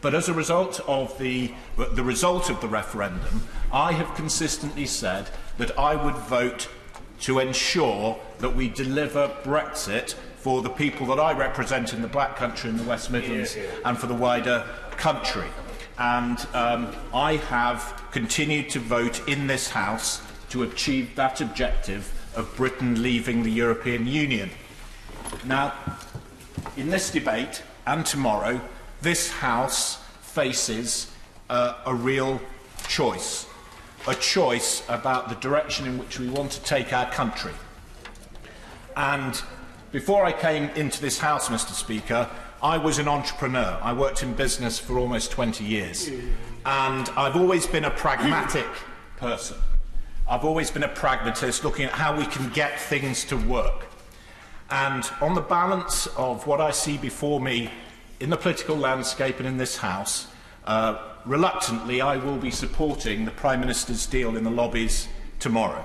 S13: but as a result of the result of the referendum, I have consistently said that I would vote to ensure that we deliver Brexit for the people that I represent in the Black Country and the West Midlands and for the wider country. And I have continued to vote in this House to achieve that objective of Britain leaving the European Union. Now, in this debate and tomorrow, this House faces a real choice, a choice about the direction in which we want to take our country. And before I came into this House, Mr. Speaker, I was an entrepreneur. I worked in business for almost 20 years. And I've always been a pragmatic person. I've always been a pragmatist, looking at how we can get things to work. And on the balance of what I see before me in the political landscape and in this House, reluctantly I will be supporting the Prime Minister's deal in the lobbies tomorrow,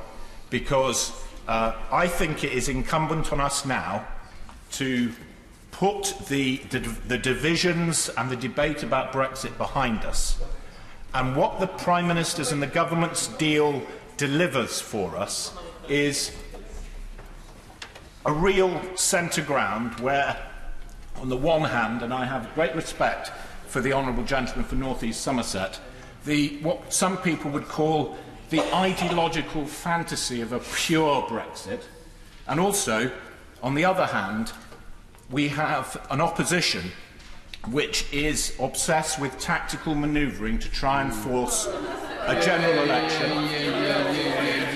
S13: because I think it is incumbent on us now to put the divisions and the debate about Brexit behind us. And what the Prime Minister's and the government's deal delivers for us is a real centre ground where, on the one hand, and I have great respect for the honourable gentleman for North East Somerset, what some people would call the ideological fantasy of a pure Brexit, and also, on the other hand, we have an opposition which is obsessed with tactical manoeuvring to try and force a general election.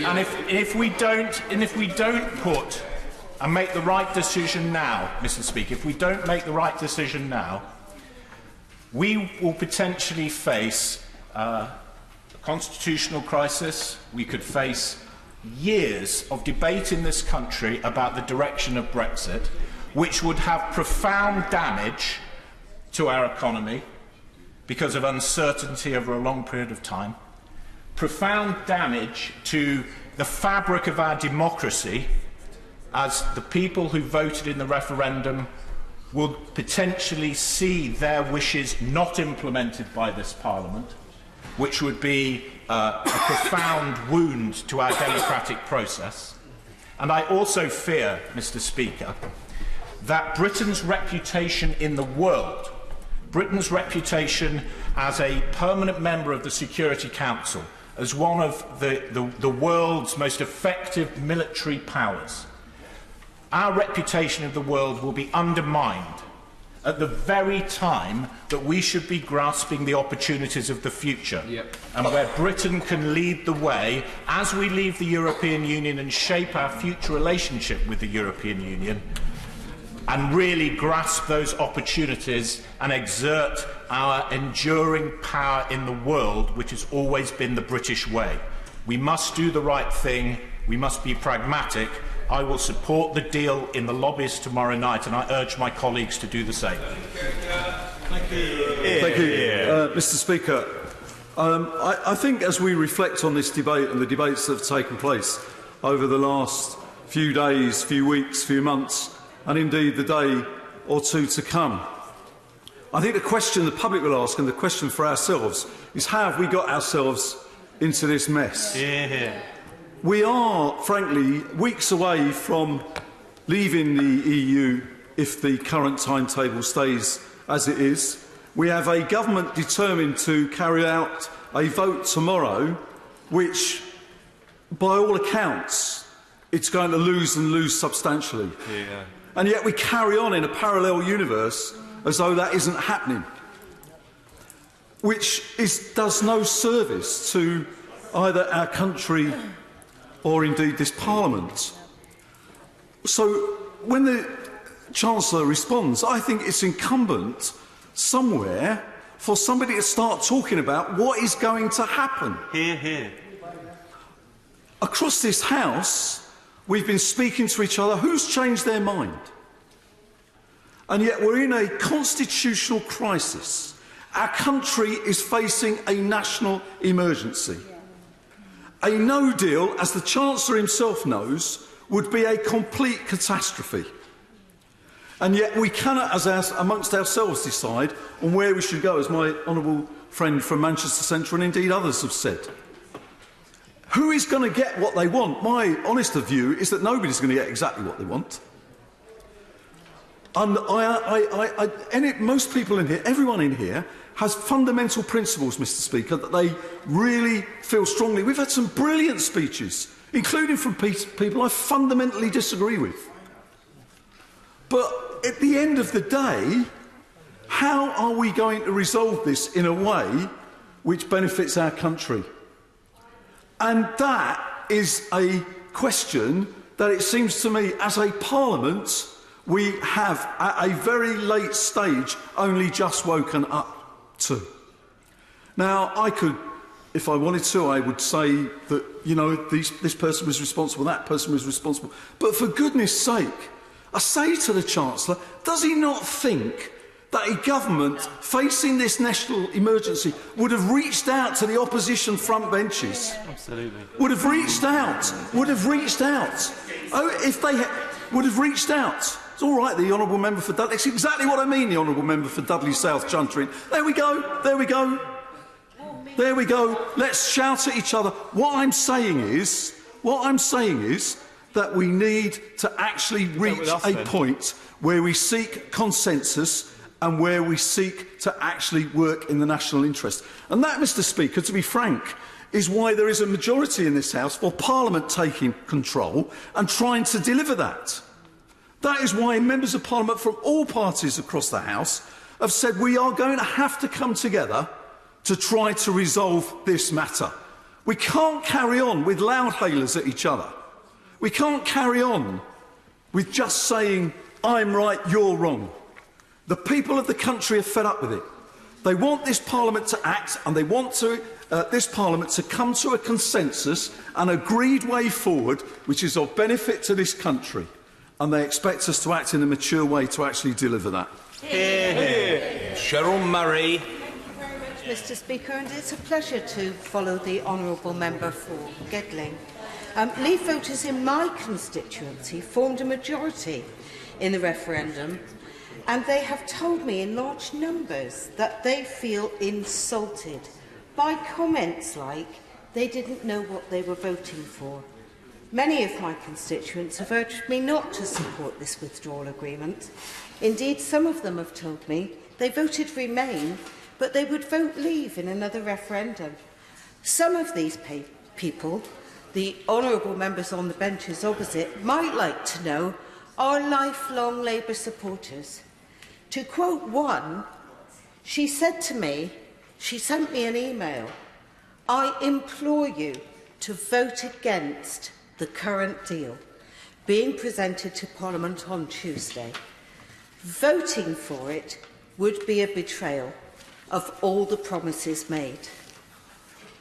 S13: And if we don't put and make the right decision now, Mr. Speaker, if we don't make the right decision now, we will potentially face a constitutional crisis. We could face years of debate in this country about the direction of Brexit, which would have profound damage to our economy because of uncertainty over a long period of time, profound damage to the fabric of our democracy, as the people who voted in the referendum will potentially see their wishes not implemented by this Parliament, which would be a profound wound to our democratic process. And I also fear, Mr. Speaker, that Britain's reputation in the world, Britain's reputation as a permanent member of the Security Council, as one of the world's most effective military powers, our reputation of the world will be undermined at the very time that we should be grasping the opportunities of the future, and where Britain can lead the way as we leave the European Union and shape our future relationship with the European Union, and really grasp those opportunities and exert our enduring power in the world, which has always been the British way. We must do the right thing. We must be pragmatic. I will support the deal in the lobbies tomorrow night, and I urge my colleagues to do the same.
S14: Thank you. Mr. Speaker. I think as we reflect on this debate and the debates that have taken place over the last few days, few weeks, few months, and indeed the day or two to come, I think the question the public will ask, and the question for ourselves, is how have we got ourselves into this mess? We are, frankly, weeks away from leaving the EU if the current timetable stays as it is. We have a government determined to carry out a vote tomorrow, which, by all accounts, it's going to lose and lose substantially. And yet we carry on in a parallel universe as though that isn't happening, which does no service to either our country or indeed this Parliament. So when the Chancellor responds, I think it's incumbent somewhere for somebody to start talking about what is going to happen. Across this House, we've been speaking to each other. Who's changed their mind? And yet we're in a constitutional crisis. Our country is facing a national emergency. A no deal, as the Chancellor himself knows, would be a complete catastrophe. And yet we cannot, amongst ourselves, decide on where we should go, as my honourable friend from Manchester Central and indeed others have said. Who is going to get what they want? My honest view is that nobody's going to get exactly what they want. And most people in here, everyone in here, has fundamental principles, Mr. Speaker, that they really feel strongly. We've had some brilliant speeches, including from people I fundamentally disagree with. But at the end of the day, how are we going to resolve this in a way which benefits our country? And that is a question that it seems to me, as a Parliament, we have, at a very late stage, only just woken up to. Now, I could, if I wanted to, I would say that, you know, this person was responsible, that person was responsible. But for goodness sake, I say to the Chancellor, does he not think that a government facing this national emergency would have reached out to the opposition front benches?
S15: Absolutely.
S14: Would have reached out. Oh, if they would have reached out. It's all right, the Honourable Member for Dudley. It's exactly what I mean, the Honourable Member for Dudley South Chuntering. There we go. Let's shout at each other. What I'm saying is that we need to actually reach a point where we seek consensus and where we seek to actually work in the national interest. And that, Mr. Speaker, to be frank, is why there is a majority in this House for Parliament taking control and trying to deliver that. That is why members of Parliament from all parties across the House have said we are going to have to come together to try to resolve this matter. We can't carry on with loud-hailers at each other. We can't carry on with just saying, I'm right, you're wrong. The people of the country are fed up with it. They want this Parliament to act, and they want this Parliament to come to a consensus, an agreed way forward, which is of benefit to this country. And they expect us to act in a mature way to actually deliver that.
S1: Cheryl Murray.
S16: Thank you very much, Mr. Speaker, and it's a pleasure to follow the honourable member for Gedling. Leave voters in my constituency formed a majority in the referendum, and they have told me in large numbers that they feel insulted by comments like they didn't know what they were voting for. Many of my constituents have urged me not to support this withdrawal agreement. Indeed, some of them have told me they voted Remain, but they would vote Leave in another referendum. Some of these people, the honourable members on the benches opposite, might like to know are lifelong Labour supporters. To quote one, she said to me, she sent me an email, I implore you to vote against the current deal being presented to Parliament on Tuesday. Voting for it would be a betrayal of all the promises made.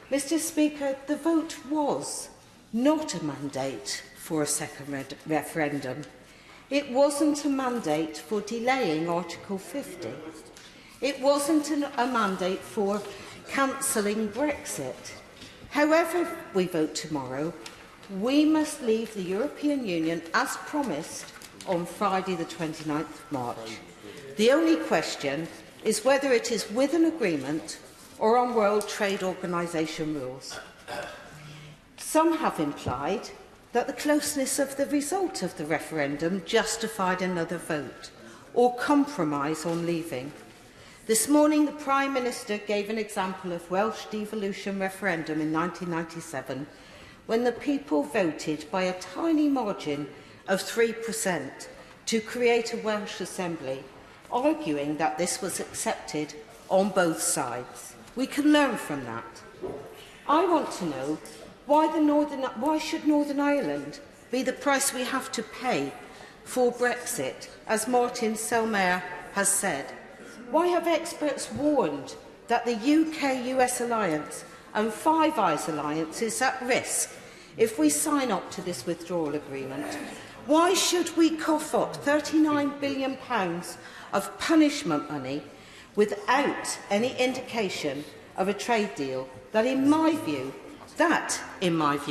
S16: Mr. Speaker, the vote was not a mandate for a second referendum. It wasn't a mandate for delaying Article 50. It wasn't a mandate for cancelling Brexit. However we vote tomorrow, we must leave the European Union as promised on Friday the 29th of March. The only question is whether it is with an agreement or on World Trade Organization rules. Some have implied that the closeness of the result of the referendum justified another vote or compromise on leaving. This morning, the Prime Minister gave an example of Welsh devolution referendum in 1997, when the people voted by a tiny margin of 3% to create a Welsh Assembly, arguing that this was accepted on both sides. We can learn from that. I want to know why should Northern Ireland be the price we have to pay for Brexit, as Martin Selmayr has said? Why have experts warned that the UK-US alliance and Five Eyes alliance is at risk if we sign up to this withdrawal agreement? Why should we cough up £39 billion of punishment money without any indication of a trade deal that, in my view,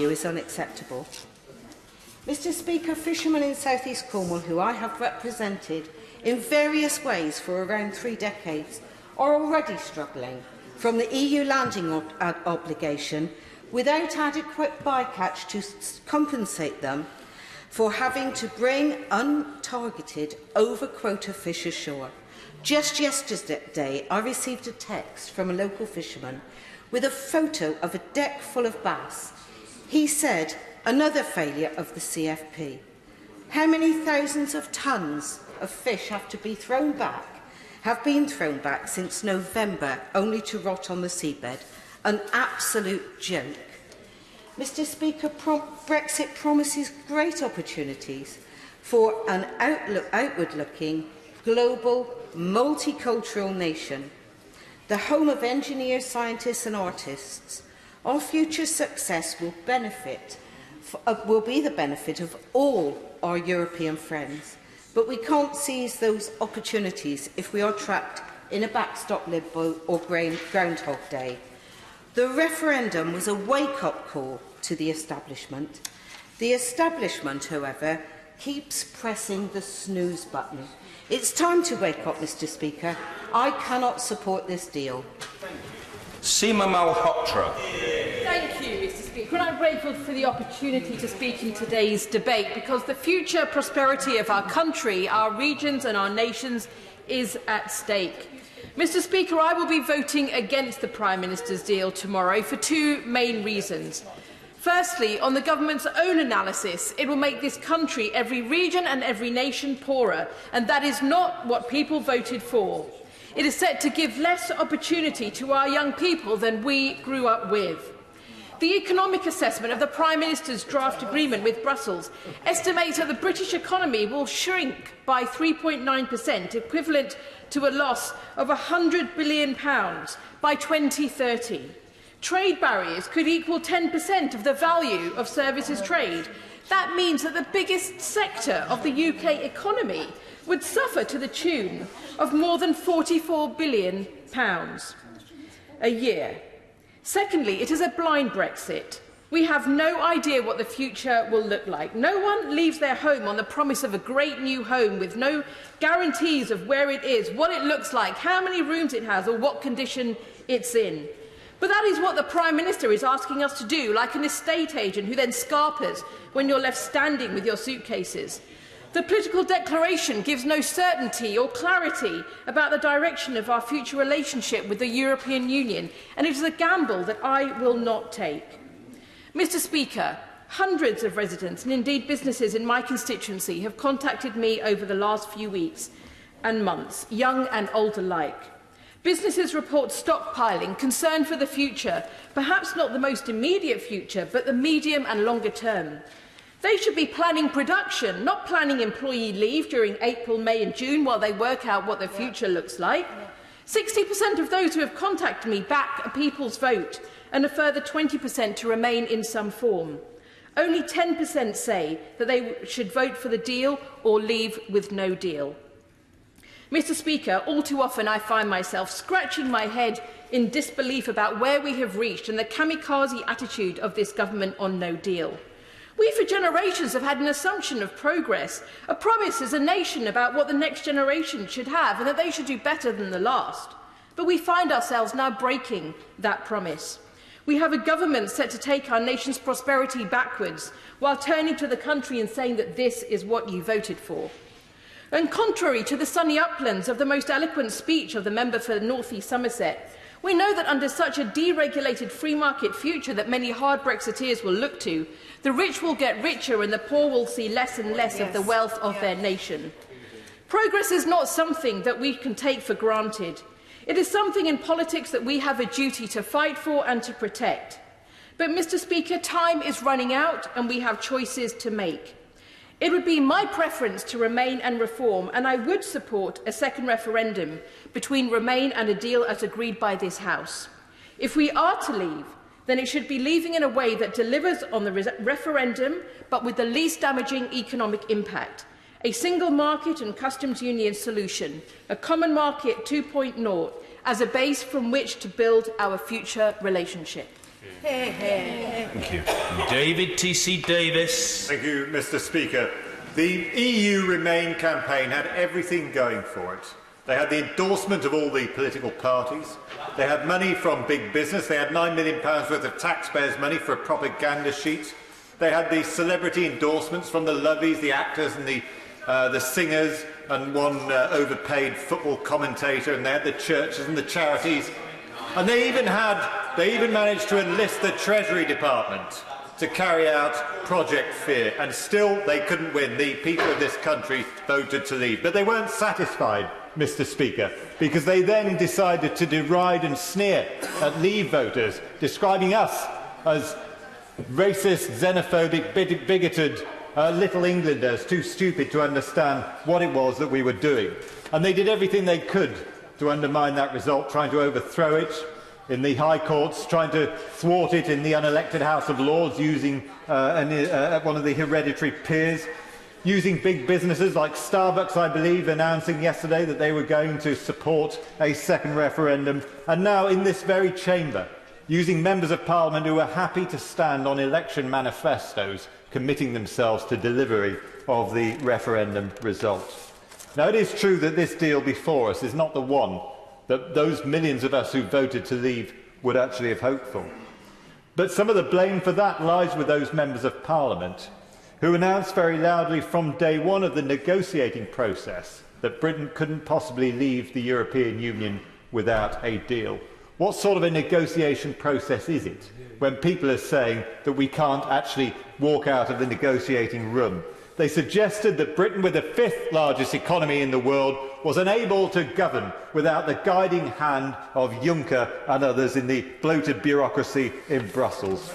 S16: is unacceptable? Mr. Speaker, fishermen in South East Cornwall, who I have represented in various ways for around 3 decades, are already struggling from the EU landing obligation without adequate bycatch to compensate them for having to bring untargeted over-quota fish ashore. Just yesterday, I received a text from a local fisherman with a photo of a deck full of bass. He said, another failure of the CFP. How many thousands of tonnes of fish have been thrown back since November, only to rot on the seabed? An absolute joke. Mr. Speaker, Brexit promises great opportunities for an outward-looking, global, multicultural nation, the home of engineers, scientists and artists. Our future success will be the benefit of all our European friends, but we can't seize those opportunities if we are trapped in a backstop limbo or Groundhog Day. The referendum was a wake-up call to the establishment. The establishment, however, keeps pressing the snooze button. It's time to wake up, Mr. Speaker. I cannot support this deal.
S1: Seema Malhotra.
S8: Thank you, Mr. Speaker. And I'm grateful for the opportunity to speak in today's debate, because the future prosperity of our country, our regions and our nations is at stake. Mr. Speaker, I will be voting against the Prime Minister's deal tomorrow for 2 main reasons. Firstly, on the government's own analysis, it will make this country, every region and every nation, poorer, and that is not what people voted for. It is set to give less opportunity to our young people than we grew up with. The economic assessment of the Prime Minister's draft agreement with Brussels estimates that the British economy will shrink by 3.9%, equivalent to a loss of £100 billion by 2030. Trade barriers could equal 10% of the value of services trade. That means that the biggest sector of the UK economy would suffer to the tune of more than £44 billion a year. Secondly, it is a blind Brexit. We have no idea what the future will look like. No one leaves their home on the promise of a great new home with no guarantees of where it is, what it looks like, how many rooms it has or what condition it's in. But that is what the Prime Minister is asking us to do, like an estate agent who then scarpers when you're left standing with your suitcases. The political declaration gives no certainty or clarity about the direction of our future relationship with the European Union, and it is a gamble that I will not take. Mr. Speaker, hundreds of residents and indeed businesses in my constituency have contacted me over the last few weeks and months, young and old alike. Businesses report stockpiling, concern for the future, perhaps not the most immediate future, but the medium and longer term. They should be planning production, not planning employee leave during April, May and June while they work out what their future looks like. 60% of those who have contacted me back a people's vote, and a further 20% to remain in some form. Only 10% say that they should vote for the deal or leave with no deal. Mr. Speaker, all too often I find myself scratching my head in disbelief about where we have reached and the kamikaze attitude of this government on no deal.
S15: We for generations have had an assumption of progress, a promise as a nation about what the next generation should have and that they should do better than the last. But we find ourselves now breaking that promise. We have a government set to take our nation's prosperity backwards while turning to the country and saying that this is what you voted for. And contrary to the sunny uplands of the most eloquent speech of the member for North East Somerset, we know that under such a deregulated free market future that many hard Brexiteers will look to, the rich will get richer and the poor will see less and less of the wealth of their nation. Progress is not something that we can take for granted. It is something in politics that we have a duty to fight for and to protect. But, Mr. Speaker, time is running out and we have choices to make. It would be my preference to remain and reform, and I would support a second referendum between remain and a deal as agreed by this House. If we are to leave, then it should be leaving in a way that delivers on the referendum, but with the least damaging economic impact. A single market and customs union solution, a common market 2.0, as a base from which to build our future relationship.
S1: Thank you. David T.C. Davis.
S17: Thank you, Mr. Speaker. The EU Remain campaign had everything going for it. They had the endorsement of all the political parties. They had money from big business. They had £9 million worth of taxpayers' money for a propaganda sheet. They had the celebrity endorsements from the lovies, the actors and the singers, and one overpaid football commentator, and they had the churches and the charities. And they even managed to enlist the Treasury Department to carry out Project Fear, and still they couldn't win. The people of this country voted to leave. But they weren't satisfied, Mr. Speaker, because they then decided to deride and sneer at Leave voters, describing us as racist, xenophobic, bigoted Little Englanders, too stupid to understand what it was that we were doing. And they did everything they could to undermine that result, trying to overthrow it in the High Courts, trying to thwart it in the unelected House of Lords using one of the hereditary peers, using big businesses like Starbucks, I believe, announcing yesterday that they were going to support a second referendum, and now in this very chamber, using members of Parliament who are happy to stand on election manifestos, committing themselves to delivery of the referendum result. Now, it is true that this deal before us is not the one that those millions of us who voted to leave would actually have hoped for. But some of the blame for that lies with those members of Parliament who announced very loudly from day one of the negotiating process that Britain couldn't possibly leave the European Union without a deal. What sort of a negotiation process is it when people are saying that we can't actually walk out of the negotiating room? They suggested that Britain, with the fifth largest economy in the world, was unable to govern without the guiding hand of Juncker and others in the bloated bureaucracy in Brussels.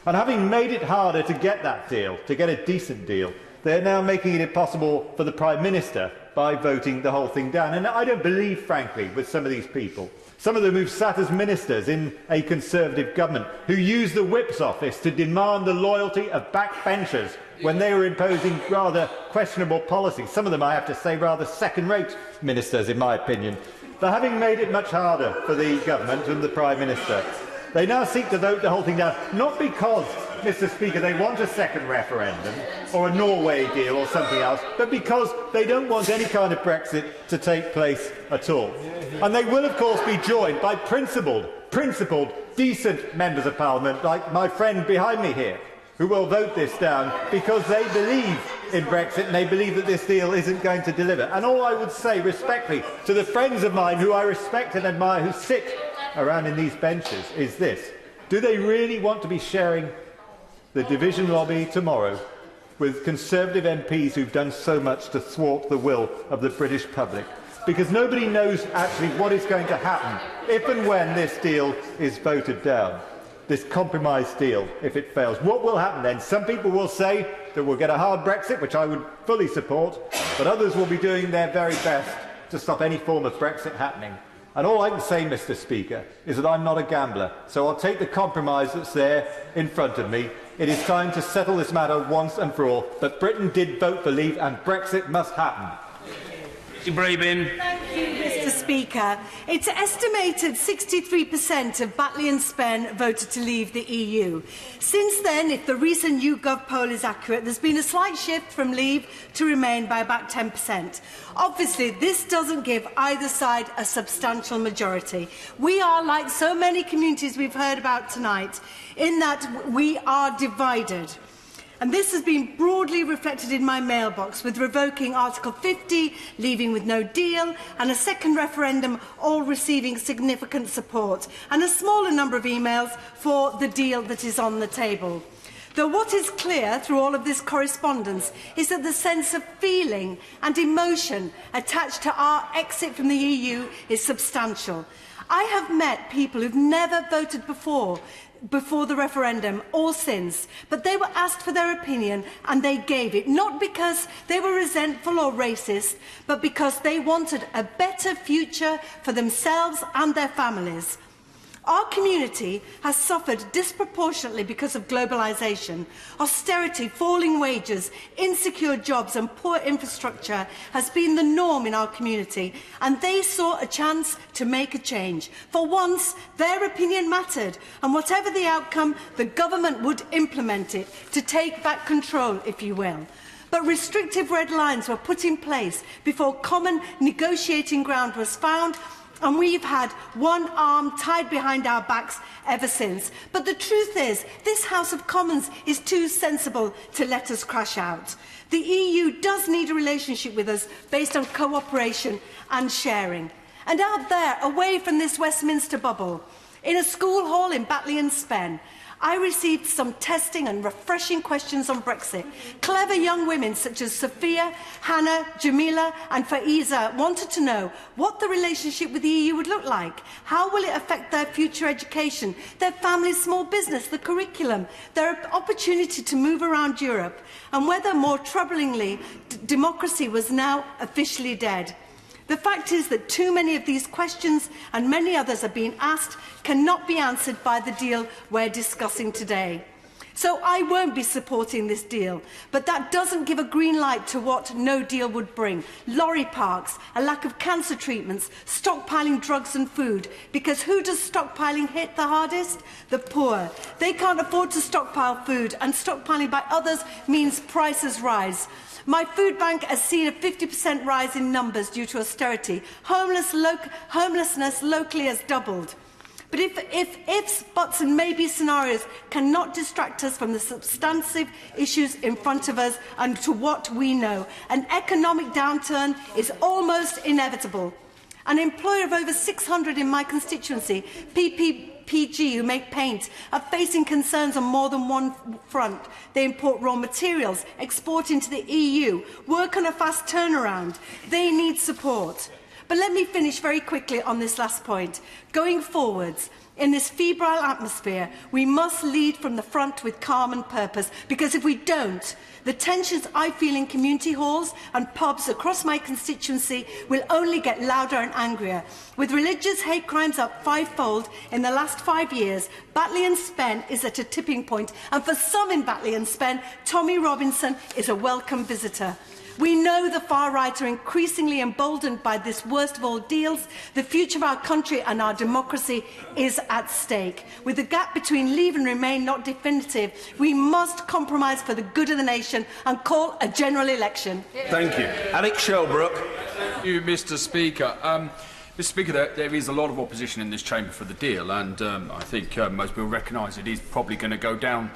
S17: And having made it harder to get that deal, to get a decent deal, they are now making it impossible for the Prime Minister by voting the whole thing down. And I don't believe, frankly, with some of these people, some of them who've sat as ministers in a Conservative government, who used the Whip's office to demand the loyalty of backbenchers when they were imposing rather questionable policies. Some of them, I have to say, rather second-rate ministers, in my opinion. But having made it much harder for the government and the Prime Minister, they now seek to vote the whole thing down, not because, Mr. Speaker, they want a second referendum or a Norway deal or something else, but because they don't want any kind of Brexit to take place at all. And they will, of course, be joined by principled, decent members of Parliament, like my friend behind me here, who will vote this down because they believe in Brexit and they believe that this deal isn't going to deliver. And all I would say, respectfully, to the friends of mine who I respect and admire who sit around in these benches is this: do they really want to be sharing the division lobby tomorrow with Conservative MPs who've done so much to thwart the will of the British public? Because nobody knows actually what is going to happen if and when this deal is voted down, this compromise deal, if it fails. What will happen then? Some people will say that we'll get a hard Brexit, which I would fully support, but others will be doing their very best to stop any form of Brexit happening. And all I can say, Mr. Speaker, is that I'm not a gambler, so I'll take the compromise that's there in front of me. It is time to settle this matter once and for all, but Britain did vote for leave and Brexit must happen.
S1: Brabin.
S16: Thank you, Mr.
S18: Speaker. It's estimated 63% of Batley and Spen voted to leave the EU. Since then, if the recent YouGov poll is accurate, there's been a slight shift from leave to remain by about 10%. Obviously, this doesn't give either side a substantial majority. We are, like so many communities we've heard about tonight, in that we are divided. And this has been broadly reflected in my mailbox, with revoking Article 50, leaving with no deal, and a second referendum all receiving significant support, and a smaller number of emails for the deal that is on the table. Though what is clear through all of this correspondence is that the sense of feeling and emotion attached to our exit from the EU is substantial. I have met people who've never voted before the referendum or since, but they were asked for their opinion and they gave it, not because they were resentful or racist, but because they wanted a better future for themselves and their families. Our community has suffered disproportionately because of globalisation. Austerity, falling wages, insecure jobs and poor infrastructure has been the norm in our community, and they saw a chance to make a change. For once, their opinion mattered, and whatever the outcome, the government would implement it, to take back control, if you will. But restrictive red lines were put in place before common negotiating ground was found, and we've had one arm tied behind our backs ever since. But the truth is, this House of Commons is too sensible to let us crash out. The EU does need a relationship with us based on cooperation and sharing. And out there, away from this Westminster bubble, in a school hall in Batley and Spen, I received some testing and refreshing questions on Brexit. Clever young women such as Sophia, Hannah, Jamila and Faiza wanted to know what the relationship with the EU would look like. How will it affect their future education, their family's small business, the curriculum, their opportunity to move around Europe, and whether, more troublingly, democracy was now officially dead. The fact is that too many of these questions, and many others are being asked, cannot be answered by the deal we're discussing today. So I won't be supporting this deal, but that doesn't give a green light to what no deal would bring. Lorry parks, a lack of cancer treatments, stockpiling drugs and food. Because who does stockpiling hit the hardest? The poor. They can't afford to stockpile food, and stockpiling by others means prices rise. My food bank has seen a 50% rise in numbers due to austerity. Homelessness locally has doubled. But if ifs, buts and maybe scenarios cannot distract us from the substantive issues in front of us and to what we know, an economic downturn is almost inevitable. An employer of over 600 in my constituency, PG, who make paint, are facing concerns on more than one front. They import raw materials, export into the EU, work on a fast turnaround. They need support. But let me finish very quickly on this last point. Going forwards, in this febrile atmosphere, we must lead from the front with calm and purpose, because if we don't, the tensions I feel in community halls and pubs across my constituency will only get louder and angrier. With religious hate crimes up fivefold in the last 5 years, Batley and Spen is at a tipping point, and for some in Batley and Spen, Tommy Robinson is a welcome visitor. We know the far right are increasingly emboldened by this worst of all deals. The future of our country and our democracy is at stake. With the gap between Leave and Remain not definitive, we must compromise for the good of the nation and call a general election.
S1: Thank you. Alex Shelbrook.
S19: Thank you, Mr. Speaker. Mr. Speaker, there is a lot of opposition in this chamber for the deal, and I think most people recognise it is probably going to go down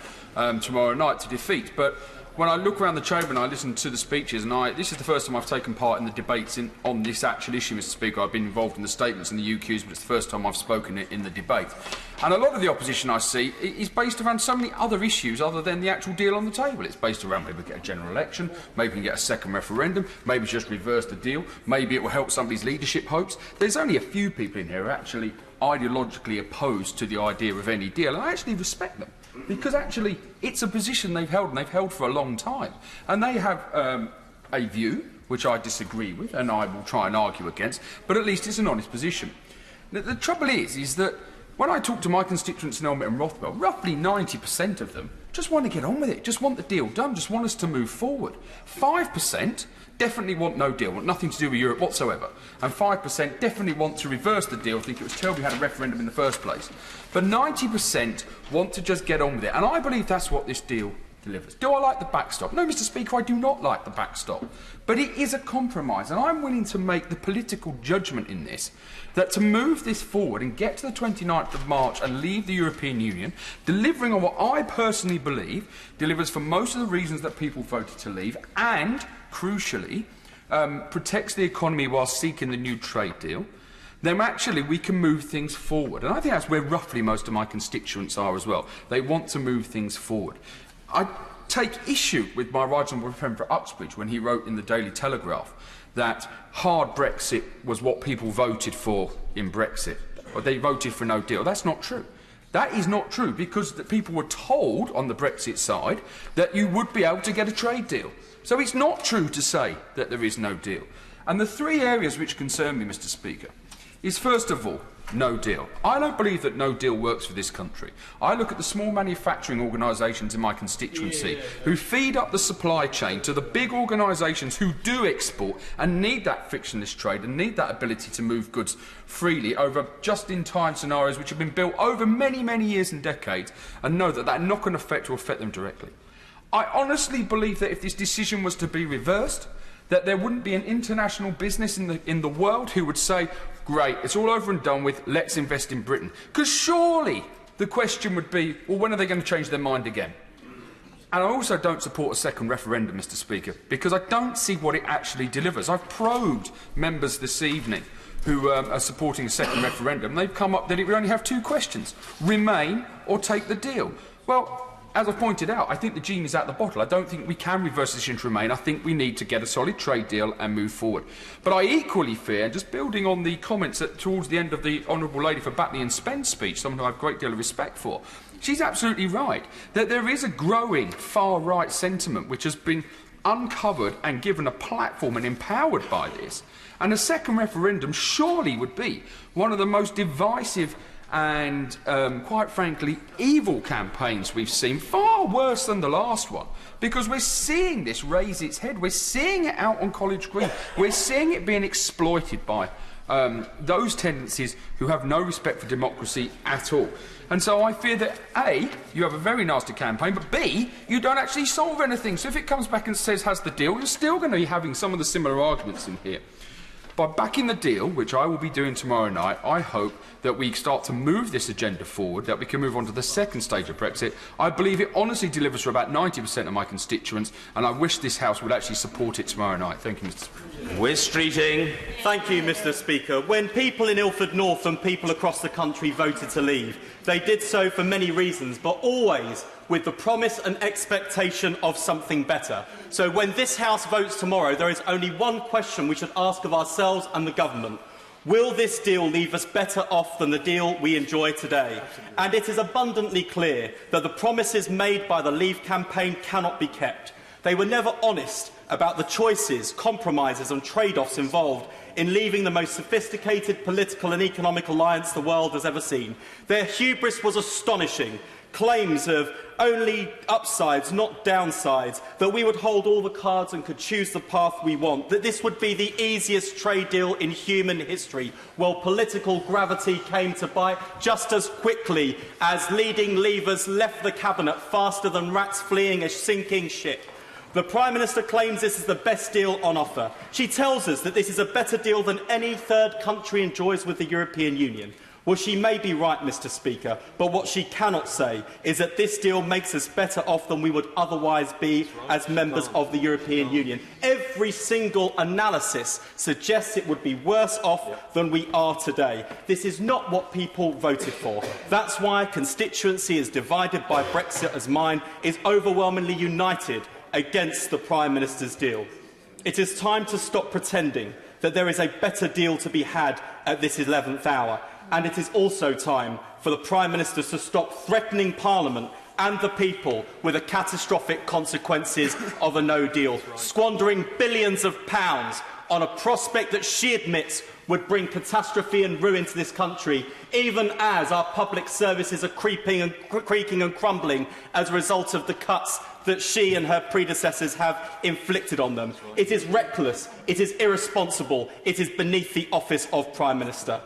S19: tomorrow night to defeat. But when I look around the chamber and I listen to the speeches, and this is the first time I've taken part in the debates on this actual issue, Mr. Speaker. I've been involved in the statements and the UQs, but it's the first time I've spoken in the debate. And a lot of the opposition I see is based around so many other issues other than the actual deal on the table. It's based around maybe we get a general election, maybe we can get a second referendum, maybe just reverse the deal, maybe it will help somebody's leadership hopes. There's only a few people in here who are actually ideologically opposed to the idea of any deal, and I actually respect them. Because actually, it's a position they've held, and they've held for a long time. And they have a view, which I disagree with, and I will try and argue against, but at least it's an honest position. The trouble is that when I talk to my constituents in Elmet and Rothwell, roughly 90% of them just want to get on with it, just want the deal done, just want us to move forward. 5% definitely want no deal, want nothing to do with Europe whatsoever. And 5% definitely want to reverse the deal, think it was terrible we had a referendum in the first place. But 90% want to just get on with it. And I believe that's what this deal delivers. Do I like the backstop? No, Mr. Speaker, I do not like the backstop. But it is a compromise, and I'm willing to make the political judgment in this that to move this forward and get to the 29th of March and leave the European Union, delivering on what I personally believe delivers for most of the reasons that people voted to leave, and, crucially, protects the economy while seeking the new trade deal, then actually we can move things forward. And I think that's where roughly most of my constituents are as well. They want to move things forward. I take issue with my right honourable friend for Uxbridge when he wrote in the Daily Telegraph that hard Brexit was what people voted for in Brexit, or they voted for no deal. That's not true. That is not true, because the people were told on the Brexit side that you would be able to get a trade deal. So it's not true to say that there is no deal. And the three areas which concern me, Mr. Speaker, is first of all, no deal. I don't believe that no deal works for this country. I look at the small manufacturing organisations in my constituency who feed up the supply chain to the big organisations who do export and need that frictionless trade and need that ability to move goods freely over just-in-time scenarios which have been built over many, many years and decades, and know that that knock-on effect will affect them directly. I honestly believe that if this decision was to be reversed, that there wouldn't be an international business in the world who would say, great, it's all over and done with, let's invest in Britain. Because surely the question would be, well, when are they going to change their mind again? And I also don't support a second referendum, Mr. Speaker, because I don't see what it actually delivers. I've probed members this evening who are supporting a second referendum. They've come up that it would only have two questions: remain or take the deal. Well, as I pointed out, I think the genie's out the bottle. I don't think we can reverse this into remain. I think we need to get a solid trade deal and move forward. But I equally fear, just building on the comments towards the end of the Honourable Lady for Batley and Spence speech, someone who I have a great deal of respect for, she's absolutely right, that there is a growing far-right sentiment which has been uncovered and given a platform and empowered by this. And a second referendum surely would be one of the most divisive and, quite frankly, evil campaigns we've seen, far worse than the last one, because we're seeing this raise its head. We're seeing it out on College Green. We're seeing it being exploited by those tendencies who have no respect for democracy at all. And so I fear that, A, you have a very nasty campaign, but B, you don't actually solve anything. So if it comes back and says, has the deal, you're still going to be having some of the similar arguments in here. By backing the deal, which I will be doing tomorrow night, I hope that we start to move this agenda forward, that we can move on to the second stage of Brexit. I believe it honestly delivers for about 90% of my constituents, and I wish this House would actually support it tomorrow night. Thank you, Mr. Speaker.
S1: We're streeting.
S20: Thank you, Mr. Speaker. When people in Ilford North and people across the country voted to leave, they did so for many reasons, but always with the promise and expectation of something better. So when this House votes tomorrow, there is only one question we should ask of ourselves and the government. Will this deal leave us better off than the deal we enjoy today? And it is abundantly clear that the promises made by the Leave campaign cannot be kept. They were never honest about the choices, compromises and trade-offs involved in leaving the most sophisticated political and economic alliance the world has ever seen. Their hubris was astonishing. Claims of only upsides, not downsides, that we would hold all the cards and could choose the path we want, that this would be the easiest trade deal in human history. Well, political gravity came to bite just as quickly as leading Leavers left the cabinet faster than rats fleeing a sinking ship. The Prime Minister claims this is the best deal on offer. She tells us that this is a better deal than any third country enjoys with the European Union. Well, she may be right, Mr. Speaker, but what she cannot say is that this deal makes us better off than we would otherwise be as members of the European Union. Every single analysis suggests it would be worse off than we are today. This is not what people voted for. That's why a constituency as divided by Brexit as mine is overwhelmingly united against the Prime Minister's deal. It is time to stop pretending that there is a better deal to be had at this 11th hour. And it is also time for the Prime Minister to stop threatening Parliament and the people with the catastrophic consequences of a no deal, squandering billions of pounds on a prospect that she admits would bring catastrophe and ruin to this country, even as our public services are creaking and crumbling as a result of the cuts that she and her predecessors have inflicted on them. It is reckless, it is irresponsible, it is beneath the office of Prime Minister.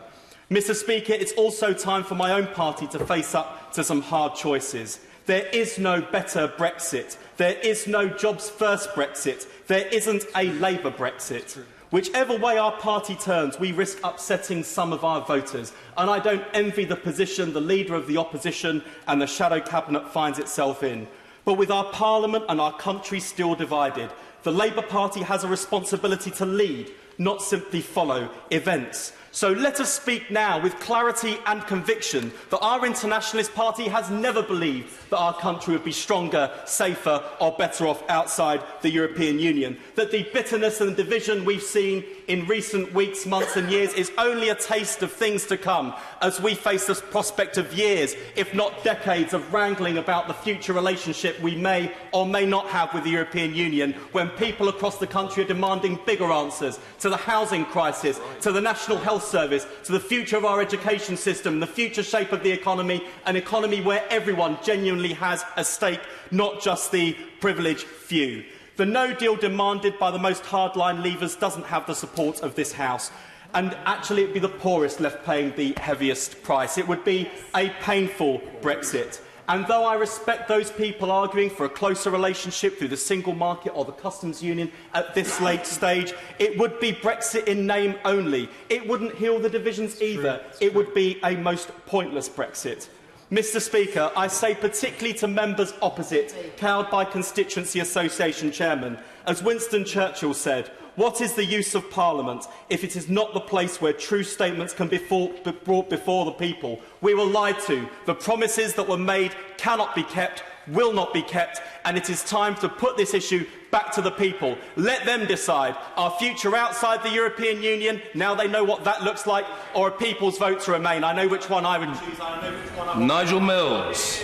S20: Mr. Speaker, it's also time for my own party to face up to some hard choices. There is no better Brexit. There is no jobs first Brexit. There isn't a Labour Brexit. Whichever way our party turns, we risk upsetting some of our voters. And I don't envy the position the Leader of the Opposition and the Shadow Cabinet finds itself in. But with our Parliament and our country still divided, the Labour Party has a responsibility to lead, not simply follow events. So let us speak now with clarity and conviction that our internationalist party has never believed that our country would be stronger, safer or better off outside the European Union. That the bitterness and division we've seen in recent weeks, months and years is only a taste of things to come as we face the prospect of years, if not decades, of wrangling about the future relationship we may or may not have with the European Union, when people across the country are demanding bigger answers to the housing crisis, to the National Health Service, to the future of our education system, the future shape of the economy, an economy where everyone genuinely has a stake, not just the privileged few. The no deal demanded by the most hardline leavers doesn't have the support of this House. And actually it would be the poorest left paying the heaviest price. It would be a painful Brexit. And though I respect those people arguing for a closer relationship through the single market or the customs union at this late stage, it would be Brexit in name only. It wouldn't heal the divisions either. It would be a most pointless Brexit. Mr. Speaker, I say particularly to members opposite, cowed by constituency association chairmen, as Winston Churchill said, what is the use of Parliament if it is not the place where true statements can be brought before the people? We were lied to. The promises that were made cannot be kept, will not be kept, and it is time to put this issue back to the people. Let them decide our future outside the European Union, now they know what that looks like, or a people's vote to remain. I know which one I would choose. I know which one I would
S1: Nigel Mills.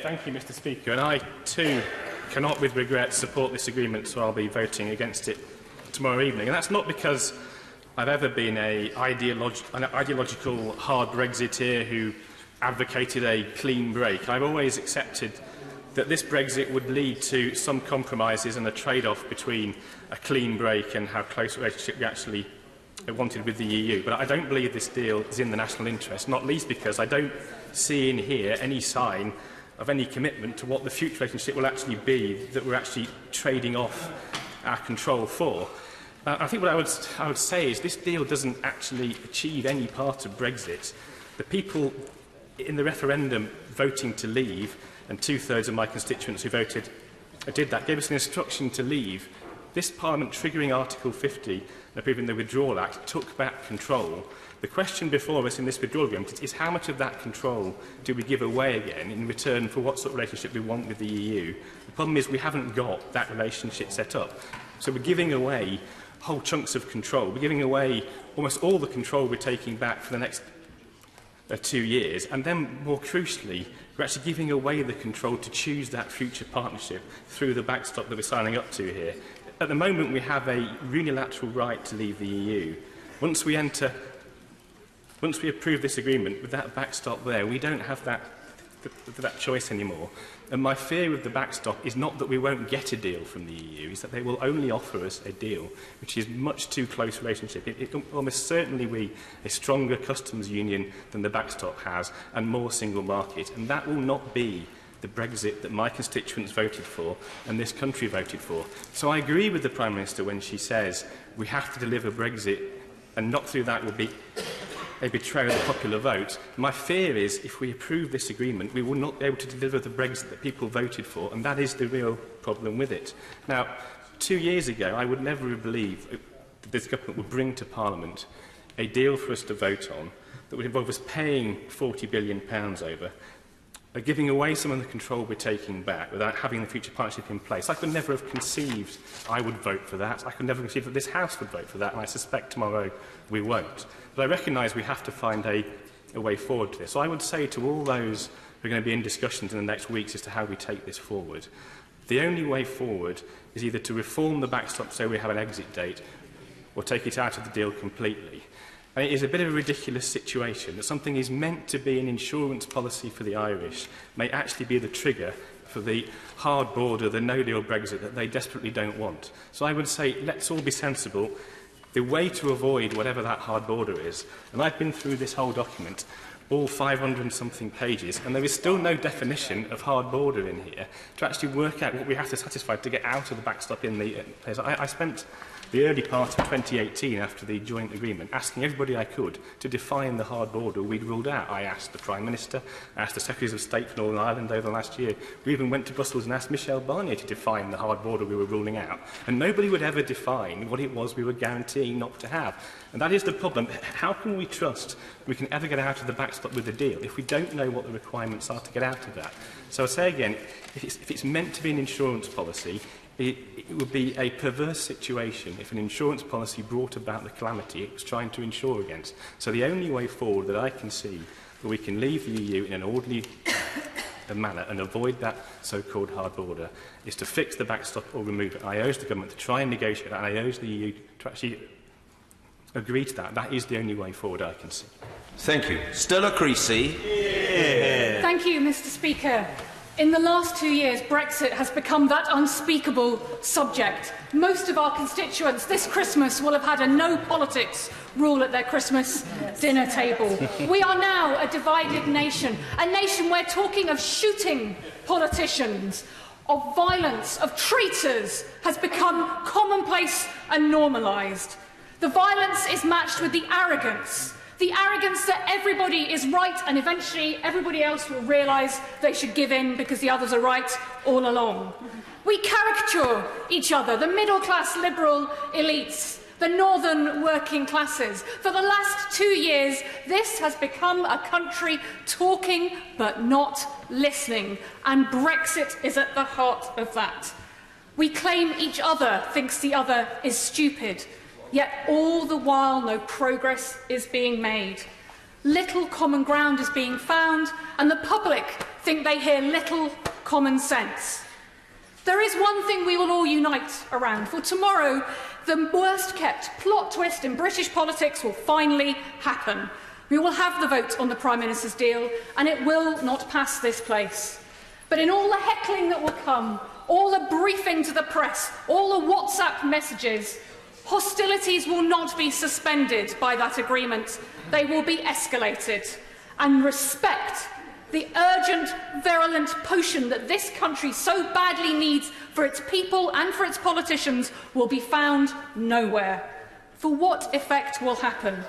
S21: Thank you, Mr. Speaker. And I, too, cannot with regret support this agreement, so I'll be voting against it tomorrow evening. And that's not because I've ever been an ideological hard Brexiteer who advocated a clean break. I've always accepted that this Brexit would lead to some compromises and a trade-off between a clean break and how close a relationship we actually wanted with the EU. But I don't believe this deal is in the national interest, not least because I don't see in here any sign of any commitment to what the future relationship will actually be that we're actually trading off our control for. I think what I would say is this deal doesn't actually achieve any part of Brexit. The people in the referendum voting to leave, and two-thirds of my constituents who voted did that, gave us an instruction to leave. This Parliament, triggering Article 50 and approving the Withdrawal Act, took back control. The question before us in this withdrawal agreement is how much of that control do we give away again in return for what sort of relationship we want with the EU? The problem is we haven't got that relationship set up. So we're giving away whole chunks of control. We're giving away almost all the control we're taking back for the next 2 years. And then, more crucially, we're actually giving away the control to choose that future partnership through the backstop that we're signing up to here. At the moment, we have a unilateral right to leave the EU. Once we approve this agreement with that backstop there, we don't have that choice anymore. And my fear with the backstop is not that we won't get a deal from the EU, is that they will only offer us a deal which is much too close relationship. It almost certainly be a stronger customs union than the backstop has, and more single market. And that will not be the Brexit that my constituents voted for and this country voted for. So I agree with the Prime Minister when she says we have to deliver Brexit, and not through that will be a betrayal of the popular vote. My fear is if we approve this agreement, we will not be able to deliver the Brexit that people voted for, and that is the real problem with it. Now, 2 years ago, I would never have believed that this government would bring to Parliament a deal for us to vote on that would involve us paying £40 billion over, giving away some of the control we're taking back without having the future partnership in place. I could never have conceived I would vote for that. I could never conceive that this House would vote for that, and I suspect tomorrow we won't. But I recognise we have to find a way forward to this. So I would say to all those who are going to be in discussions in the next weeks as to how we take this forward, the only way forward is either to reform the backstop so we have an exit date, or take it out of the deal completely. And it is a bit of a ridiculous situation that something is meant to be an insurance policy for the Irish may actually be the trigger for the hard border, the no-deal Brexit that they desperately don't want. So I would say, let's all be sensible. The way to avoid whatever that hard border is, and I've been through this whole document, all 500 and something pages, and there is still no definition of hard border in here to actually work out what we have to satisfy to get out of the backstop in the place. I spent the early part of 2018, after the joint agreement, asking everybody I could to define the hard border we'd ruled out. I asked the Prime Minister, I asked the Secretaries of State for Northern Ireland over the last year. We even went to Brussels and asked Michel Barnier to define the hard border we were ruling out. And nobody would ever define what it was we were guaranteeing not to have. And that is the problem. How can we trust we can ever get out of the backstop with a deal if we don't know what the requirements are to get out of that? So I say again, if it's meant to be an insurance policy, it would be a perverse situation if an insurance policy brought about the calamity it was trying to insure against. So the only way forward that I can see that we can leave the EU in an orderly manner and avoid that so-called hard border is to fix the backstop or remove it. I urge the government to try and negotiate that, and I urge the EU to actually agree to that. That is the only way forward I can see.
S1: Thank you. Stella Creasy. Yeah.
S8: Thank you, Mr. Speaker. In the last 2 years, Brexit has become that unspeakable subject. Most of our constituents this Christmas will have had a no politics rule at their Christmas dinner table. We are now a divided nation, a nation where talking of shooting politicians, of violence, of traitors has become commonplace and normalised. The violence is matched with the arrogance that everybody is right and eventually everybody else will realise they should give in because the others are right all along. We caricature each other, the middle-class liberal elites, the northern working classes. For the last 2 years, this has become a country talking but not listening, and Brexit is at the heart of that. We claim each other thinks the other is stupid, yet all the while no progress is being made. Little common ground is being found, and the public think they hear little common sense. There is one thing we will all unite around, for tomorrow the worst-kept plot twist in British politics will finally happen. We will have the vote on the Prime Minister's deal, and it will not pass this place. But in all the heckling that will come, all the briefing to the press, all the WhatsApp messages, hostilities will not be suspended by that agreement. They will be escalated. And respect, the urgent, virulent potion that this country so badly needs for its people and for its politicians, will be found nowhere. For what effect will happen?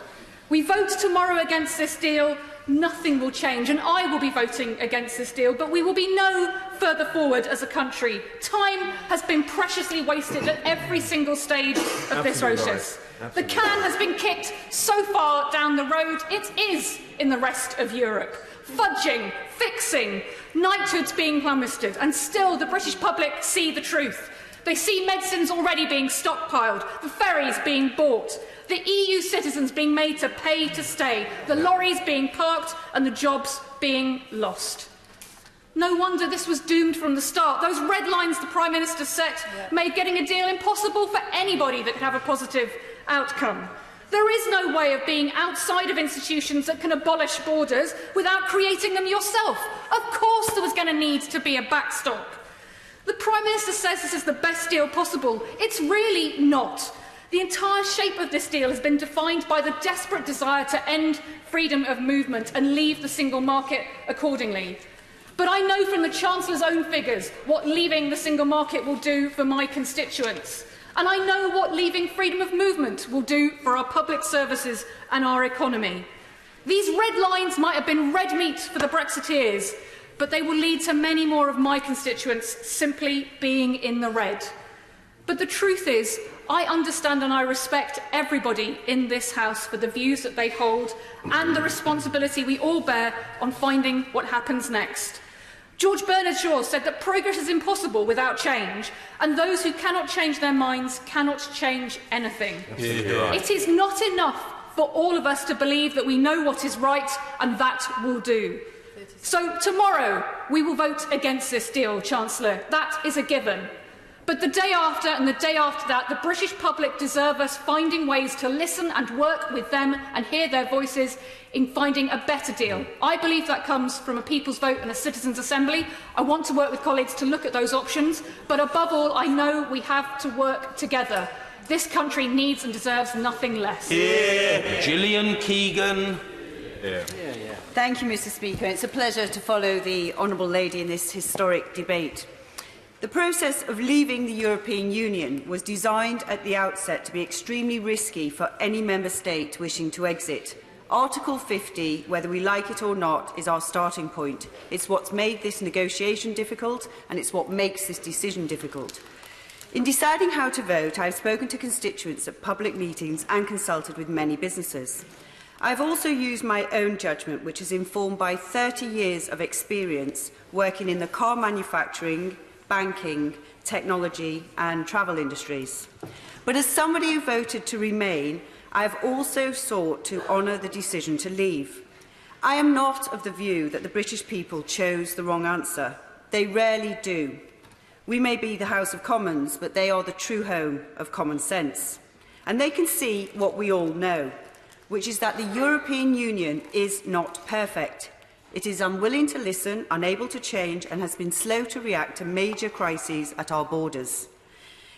S8: We vote tomorrow against this deal, nothing will change, and I will be voting against this deal, but we will be no further forward as a country. Time has been preciously wasted at every single stage of this process. The can has been kicked so far down the road, it is in the rest of Europe. Fudging, fixing, knighthoods being plummeted, and still the British public see the truth. They see medicines already being stockpiled, the ferries being bought, the EU citizens being made to pay to stay, the lorries being parked and the jobs being lost. No wonder this was doomed from the start. Those red lines the Prime Minister set made getting a deal impossible for anybody that could have a positive outcome. There is no way of being outside of institutions that can abolish borders without creating them yourself. Of course there was going to need to be a backstop. The Prime Minister says this is the best deal possible. It's really not. The entire shape of this deal has been defined by the desperate desire to end freedom of movement and leave the single market accordingly. But I know from the Chancellor's own figures what leaving the single market will do for my constituents. And I know what leaving freedom of movement will do for our public services and our economy. These red lines might have been red meat for the Brexiteers, but they will lead to many more of my constituents simply being in the red. But the truth is, I understand and I respect everybody in this House for the views that they hold and the responsibility we all bear on finding what happens next. George Bernard Shaw said that progress is impossible without change, and those who cannot change their minds cannot change anything. It is not enough for all of us to believe that we know what is right and that will do. So tomorrow we will vote against this deal, Chancellor. That is a given. But the day after and the day after that, the British public deserve us finding ways to listen and work with them and hear their voices in finding a better deal. I believe that comes from a people's vote and a citizens' assembly. I want to work with colleagues to look at those options, but above all, I know we have to work together. This country needs and deserves nothing less.
S1: Yeah. Gillian Keegan.
S3: Thank you, Mr. Speaker. It's a pleasure to follow the Honourable Lady in this historic debate. The process of leaving the European Union was designed at the outset to be extremely risky for any member state wishing to exit. Article 50, whether we like it or not, is our starting point. It's what's made this negotiation difficult, and it's what makes this decision difficult. In deciding how to vote, I have spoken to constituents at public meetings and consulted with many businesses. I have also used my own judgment, which is informed by 30 years of experience working in the car manufacturing, banking, technology and travel industries. But as somebody who voted to remain, I have also sought to honour the decision to leave. I am not of the view that the British people chose the wrong answer. They rarely do. We may be the House of Commons, but they are the true home of common sense. And they can see what we all know, which is that the European Union is not perfect. It is unwilling to listen, unable to change, and has been slow to react to major crises at our borders.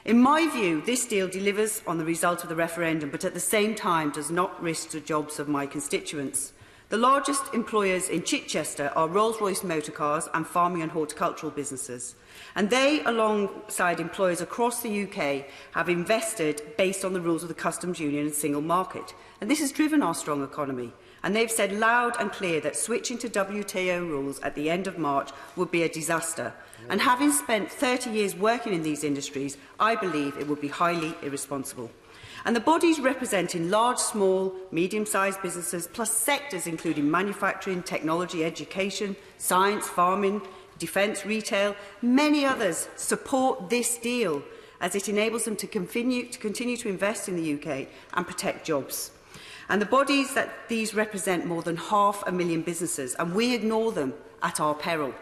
S3: In my view, this deal delivers on the result of the referendum, but at the same time does not risk the jobs of my constituents. The largest employers in Chichester are Rolls-Royce Motor Cars and farming and horticultural businesses. And they, alongside employers across the UK, have invested based on the rules of the Customs Union and Single Market. And this has driven our strong economy. And they've said loud and clear that switching to WTO rules at the end of March would be a disaster. And having spent 30 years working in these industries, I believe it would be highly irresponsible. And the bodies representing large, small, medium-sized businesses, plus sectors including manufacturing, technology, education, science, farming, defence, retail, many others support this deal as it enables them to continue to invest in the UK and protect jobs. And the bodies that these represent more than 500,000 businesses, and we ignore them at our peril.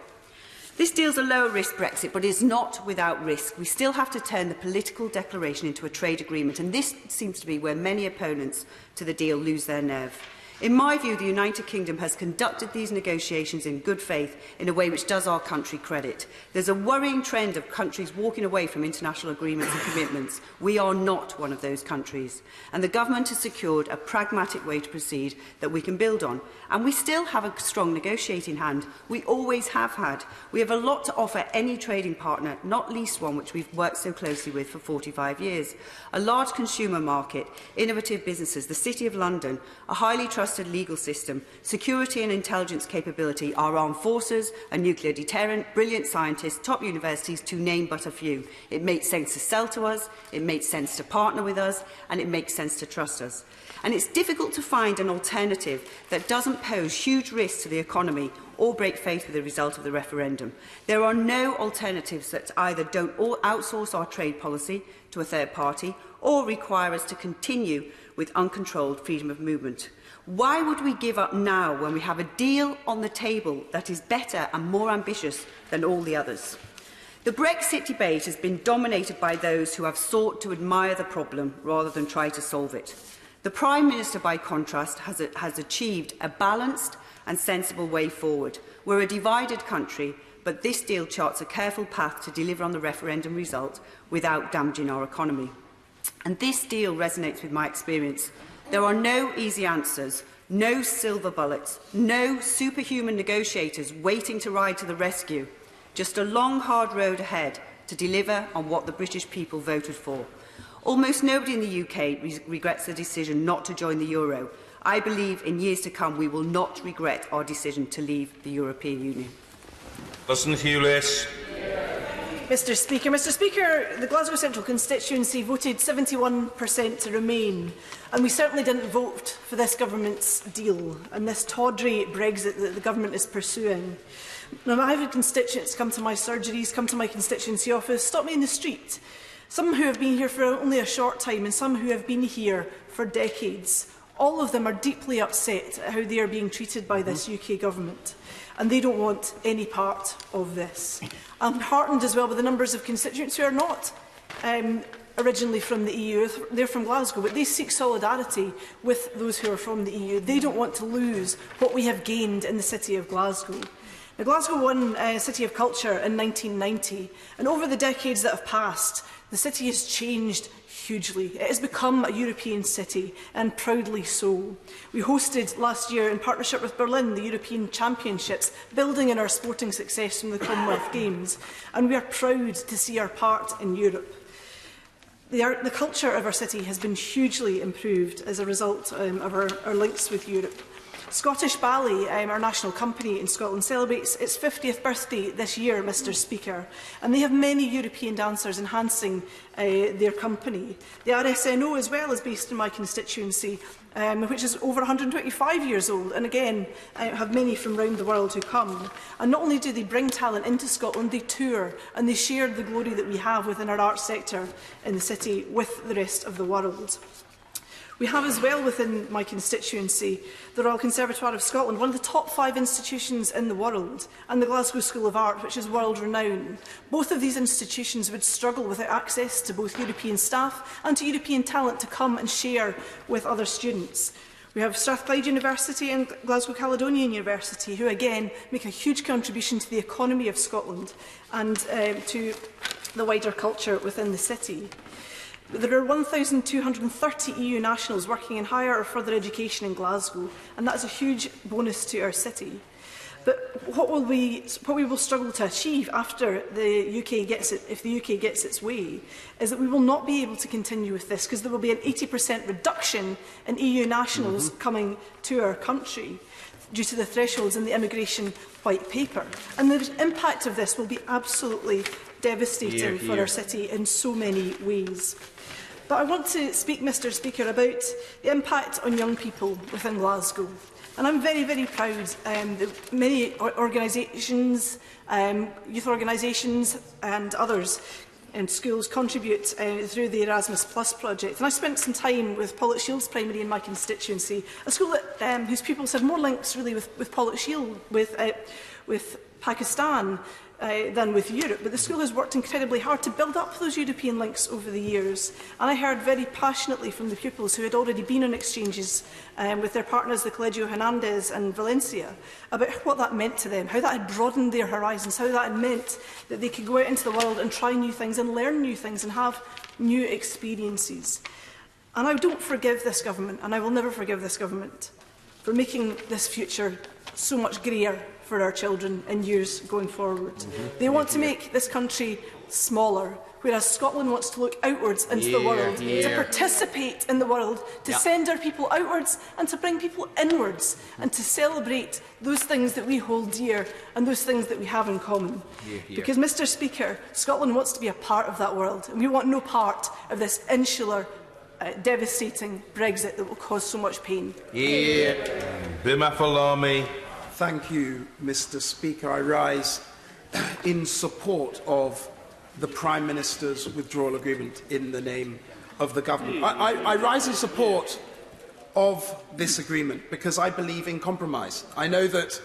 S3: This deal's a lower-risk Brexit, but is not without risk. We still have to turn the political declaration into a trade agreement, and this seems to be where many opponents to the deal lose their nerve. In my view, the United Kingdom has conducted these negotiations in good faith in a way which does our country credit. There's a worrying trend of countries walking away from international agreements and commitments. We are not one of those countries. And the government has secured a pragmatic way to proceed that we can build on. And we still have a strong negotiating hand. We always have had. We have a lot to offer any trading partner, not least one which we've worked so closely with for 45 years. A large consumer market, innovative businesses, the City of London, a highly trusted legal system, security and intelligence capability, our armed forces, a nuclear deterrent, brilliant scientists, top universities, to name but a few. It makes sense to sell to us, it makes sense to partner with us, and it makes sense to trust us. And it's difficult to find an alternative that doesn't pose huge risks to the economy or break faith with the result of the referendum. There are no alternatives that either don't outsource our trade policy to a third party or require us to continue with uncontrolled freedom of movement. Why would we give up now when we have a deal on the table that is better and more ambitious than all the others? The Brexit debate has been dominated by those who have sought to admire the problem rather than try to solve it. The Prime Minister, by contrast, has achieved a balanced and sensible way forward. We're a divided country, but this deal charts a careful path to deliver on the referendum result without damaging our economy. And this deal resonates with my experience. There are no easy answers, no silver bullets, no superhuman negotiators waiting to ride to the rescue. Just a long, hard road ahead to deliver on what the British people voted for. Almost nobody in the UK regrets the decision not to join the euro. I believe in years to come we will not regret our decision to leave the European Union.
S1: Listen, Hewlett.
S15: Mr. Speaker, the Glasgow Central constituency voted 71% to remain, and we certainly didn't vote for this government's deal and this tawdry Brexit that the government is pursuing. Now, I've had constituents come to my surgeries, come to my constituency office, stop me in the street. Some who have been here for only a short time and some who have been here for decades,
S2: All of them are deeply upset at how they are being treated by this UK government, and they don't want any part of this. I'm heartened as well by the numbers of constituents who are not originally from the EU. They're from Glasgow, but they seek solidarity with those who are from the EU. They don't want to lose what we have gained in the city of Glasgow. Now, Glasgow won City of Culture in 1990, and over the decades that have passed, the city has changed hugely. It has become a European city, and proudly so. We hosted last year, in partnership with Berlin, the European Championships, building on our sporting success from the Commonwealth Games, and we are proud to see our part in Europe. The culture of our city has been hugely improved as a result of our links with Europe. Scottish Ballet, our national company in Scotland, celebrates its 50th birthday this year, Mr Speaker, and they have many European dancers enhancing their company. The RSNO as well is based in my constituency, which is over 125 years old, and again have many from around the world who come. And not only do they bring talent into Scotland, they tour and they share the glory that we have within our arts sector in the city with the rest of the world. We have as well within my constituency the Royal Conservatoire of Scotland, one of the top 5 institutions in the world, and the Glasgow School of Art, which is world renowned. Both of these institutions would struggle without access to both European staff and to European talent to come and share with other students. We have Strathclyde University and Glasgow Caledonian University, who again make a huge contribution to the economy of Scotland and to the wider culture within the city. There are 1,230 EU nationals working in higher or further education in Glasgow, and that is a huge bonus to our city. But what we will struggle to achieve after the UK gets it, if the UK gets its way, is that we will not be able to continue with this, because there will be an 80% reduction in EU nationals coming to our country due to the thresholds in the immigration white paper. And the impact of this will be absolutely devastating for our city in so many ways. But I want to speak, Mr Speaker, about the impact on young people within Glasgow. And I'm very, very proud that many organisations, youth organisations and others in schools contribute through the Erasmus Plus project. And I spent some time with Pollock-Shields Primary in my constituency, a school that, whose pupils have more links really with Pollock-Shields, with Pakistan, than with Europe, but the school has worked incredibly hard to build up those European links over the years. And I heard very passionately from the pupils who had already been on exchanges with their partners, the Colegio Hernandez and Valencia, about what that meant to them, how that had broadened their horizons, how that had meant that they could go out into the world and try new things and learn new things and have new experiences. And I don't forgive this government, and I will never forgive this government, for making this future so much greyer for our children in years going forward. They want to make this country smaller, whereas Scotland wants to look outwards into the world, to participate in the world, to send our people outwards and to bring people inwards, and to celebrate those things that we hold dear and those things that we have in common. Because, Mr Speaker, Scotland wants to be a part of that world, and we want no part of this insular, devastating Brexit that will cause so much pain.
S22: Thank you, Mr Speaker. I rise in support of the Prime Minister's withdrawal agreement in the name of the government. I rise in support of this agreement because I believe in compromise. I know that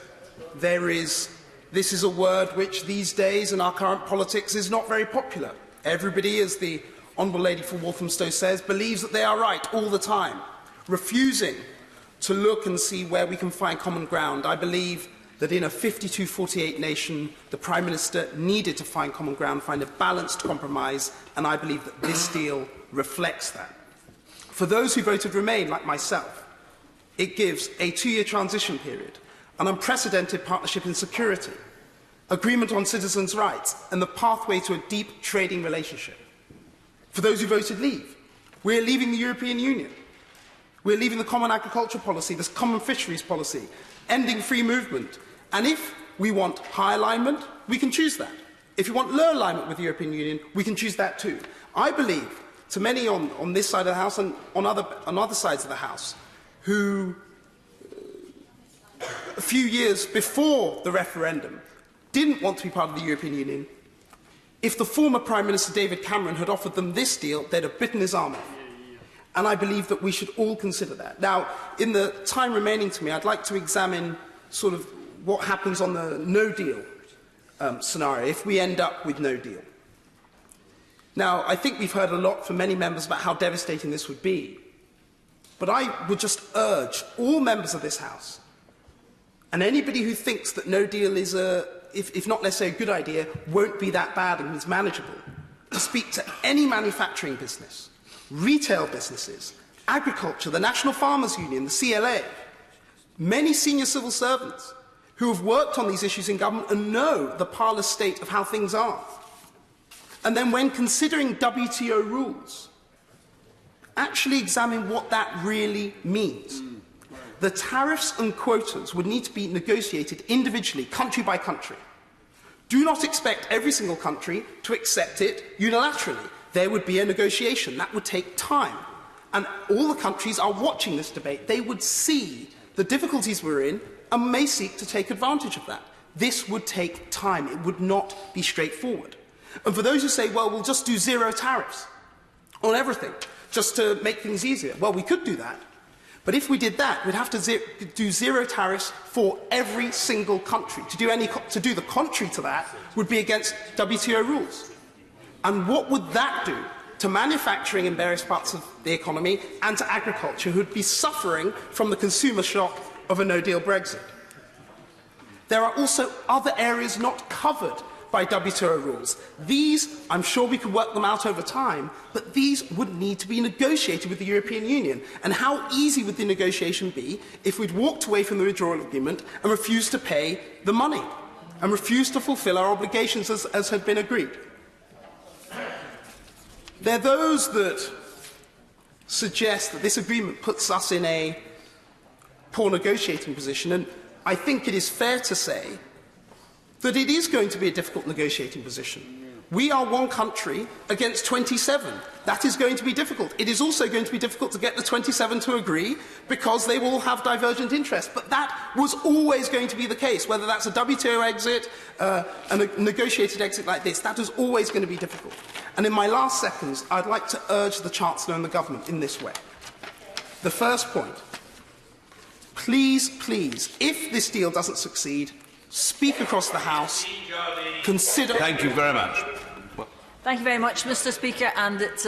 S22: this is a word which these days in our current politics is not very popular. Everybody, as the Honourable Lady for Walthamstow says, believes that they are right all the time, refusing to look and see where we can find common ground. I believe that in a 52-48 nation, the Prime Minister needed to find common ground, find a balanced compromise, and I believe that this deal reflects that. For those who voted Remain, like myself, it gives a 2-year transition period, an unprecedented partnership in security, agreement on citizens' rights, and the pathway to a deep trading relationship. For those who voted Leave, we're leaving the European Union. We're leaving the common agricultural policy, the common fisheries policy, ending free movement. And if we want high alignment, we can choose that. If we want low alignment with the European Union, we can choose that too. I believe, to many on this side of the House and on other sides of the House, who a few years before the referendum didn't want to be part of the European Union, if the former Prime Minister David Cameron had offered them this deal, they'd have bitten his arm off. And I believe that we should all consider that. Now, in the time remaining to me, I'd like to examine sort of what happens on the no-deal scenario, if we end up with no deal. Now, I think we've heard a lot from many members about how devastating this would be. But I would just urge all members of this House, and anybody who thinks that no deal is, if not necessarily a good idea, won't be that bad and is manageable, to speak to any manufacturing business, retail businesses, agriculture, the National Farmers Union, the CLA, many senior civil servants who have worked on these issues in government and know the parlous state of how things are. And then when considering WTO rules, actually examine what that really means. The tariffs and quotas would need to be negotiated individually, country by country. Do not expect every single country to accept it unilaterally. There would be a negotiation. That would take time. And all the countries are watching this debate. They would see the difficulties we're in and may seek to take advantage of that. This would take time. It would not be straightforward. And for those who say, well, we'll just do zero tariffs on everything, just to make things easier. Well, we could do that. But if we did that, we'd have to do zero tariffs for every single country. To do the contrary to that would be against WTO rules. And what would that do to manufacturing in various parts of the economy and to agriculture, who would be suffering from the consumer shock of a no-deal Brexit? There are also other areas not covered by WTO rules. These, I'm sure we could work them out over time, but these would need to be negotiated with the European Union. And how easy would the negotiation be if we'd walked away from the withdrawal agreement and refused to pay the money and refused to fulfil our obligations as had been agreed? There are those that suggest that this agreement puts us in a poor negotiating position, and I think it is fair to say that it is going to be a difficult negotiating position. We are one country against 27. That is going to be difficult. It is also going to be difficult to get the 27 to agree because they will have divergent interests. But that was always going to be the case, whether that's a WTO exit, a negotiated exit like this. That is always going to be difficult. And in my last seconds, I'd like to urge the Chancellor and the Government in this way. The first point, please, please, if this deal doesn't succeed, speak across the House, consider...
S1: Thank you very much.
S12: Thank you very much, Mr. Speaker, and it's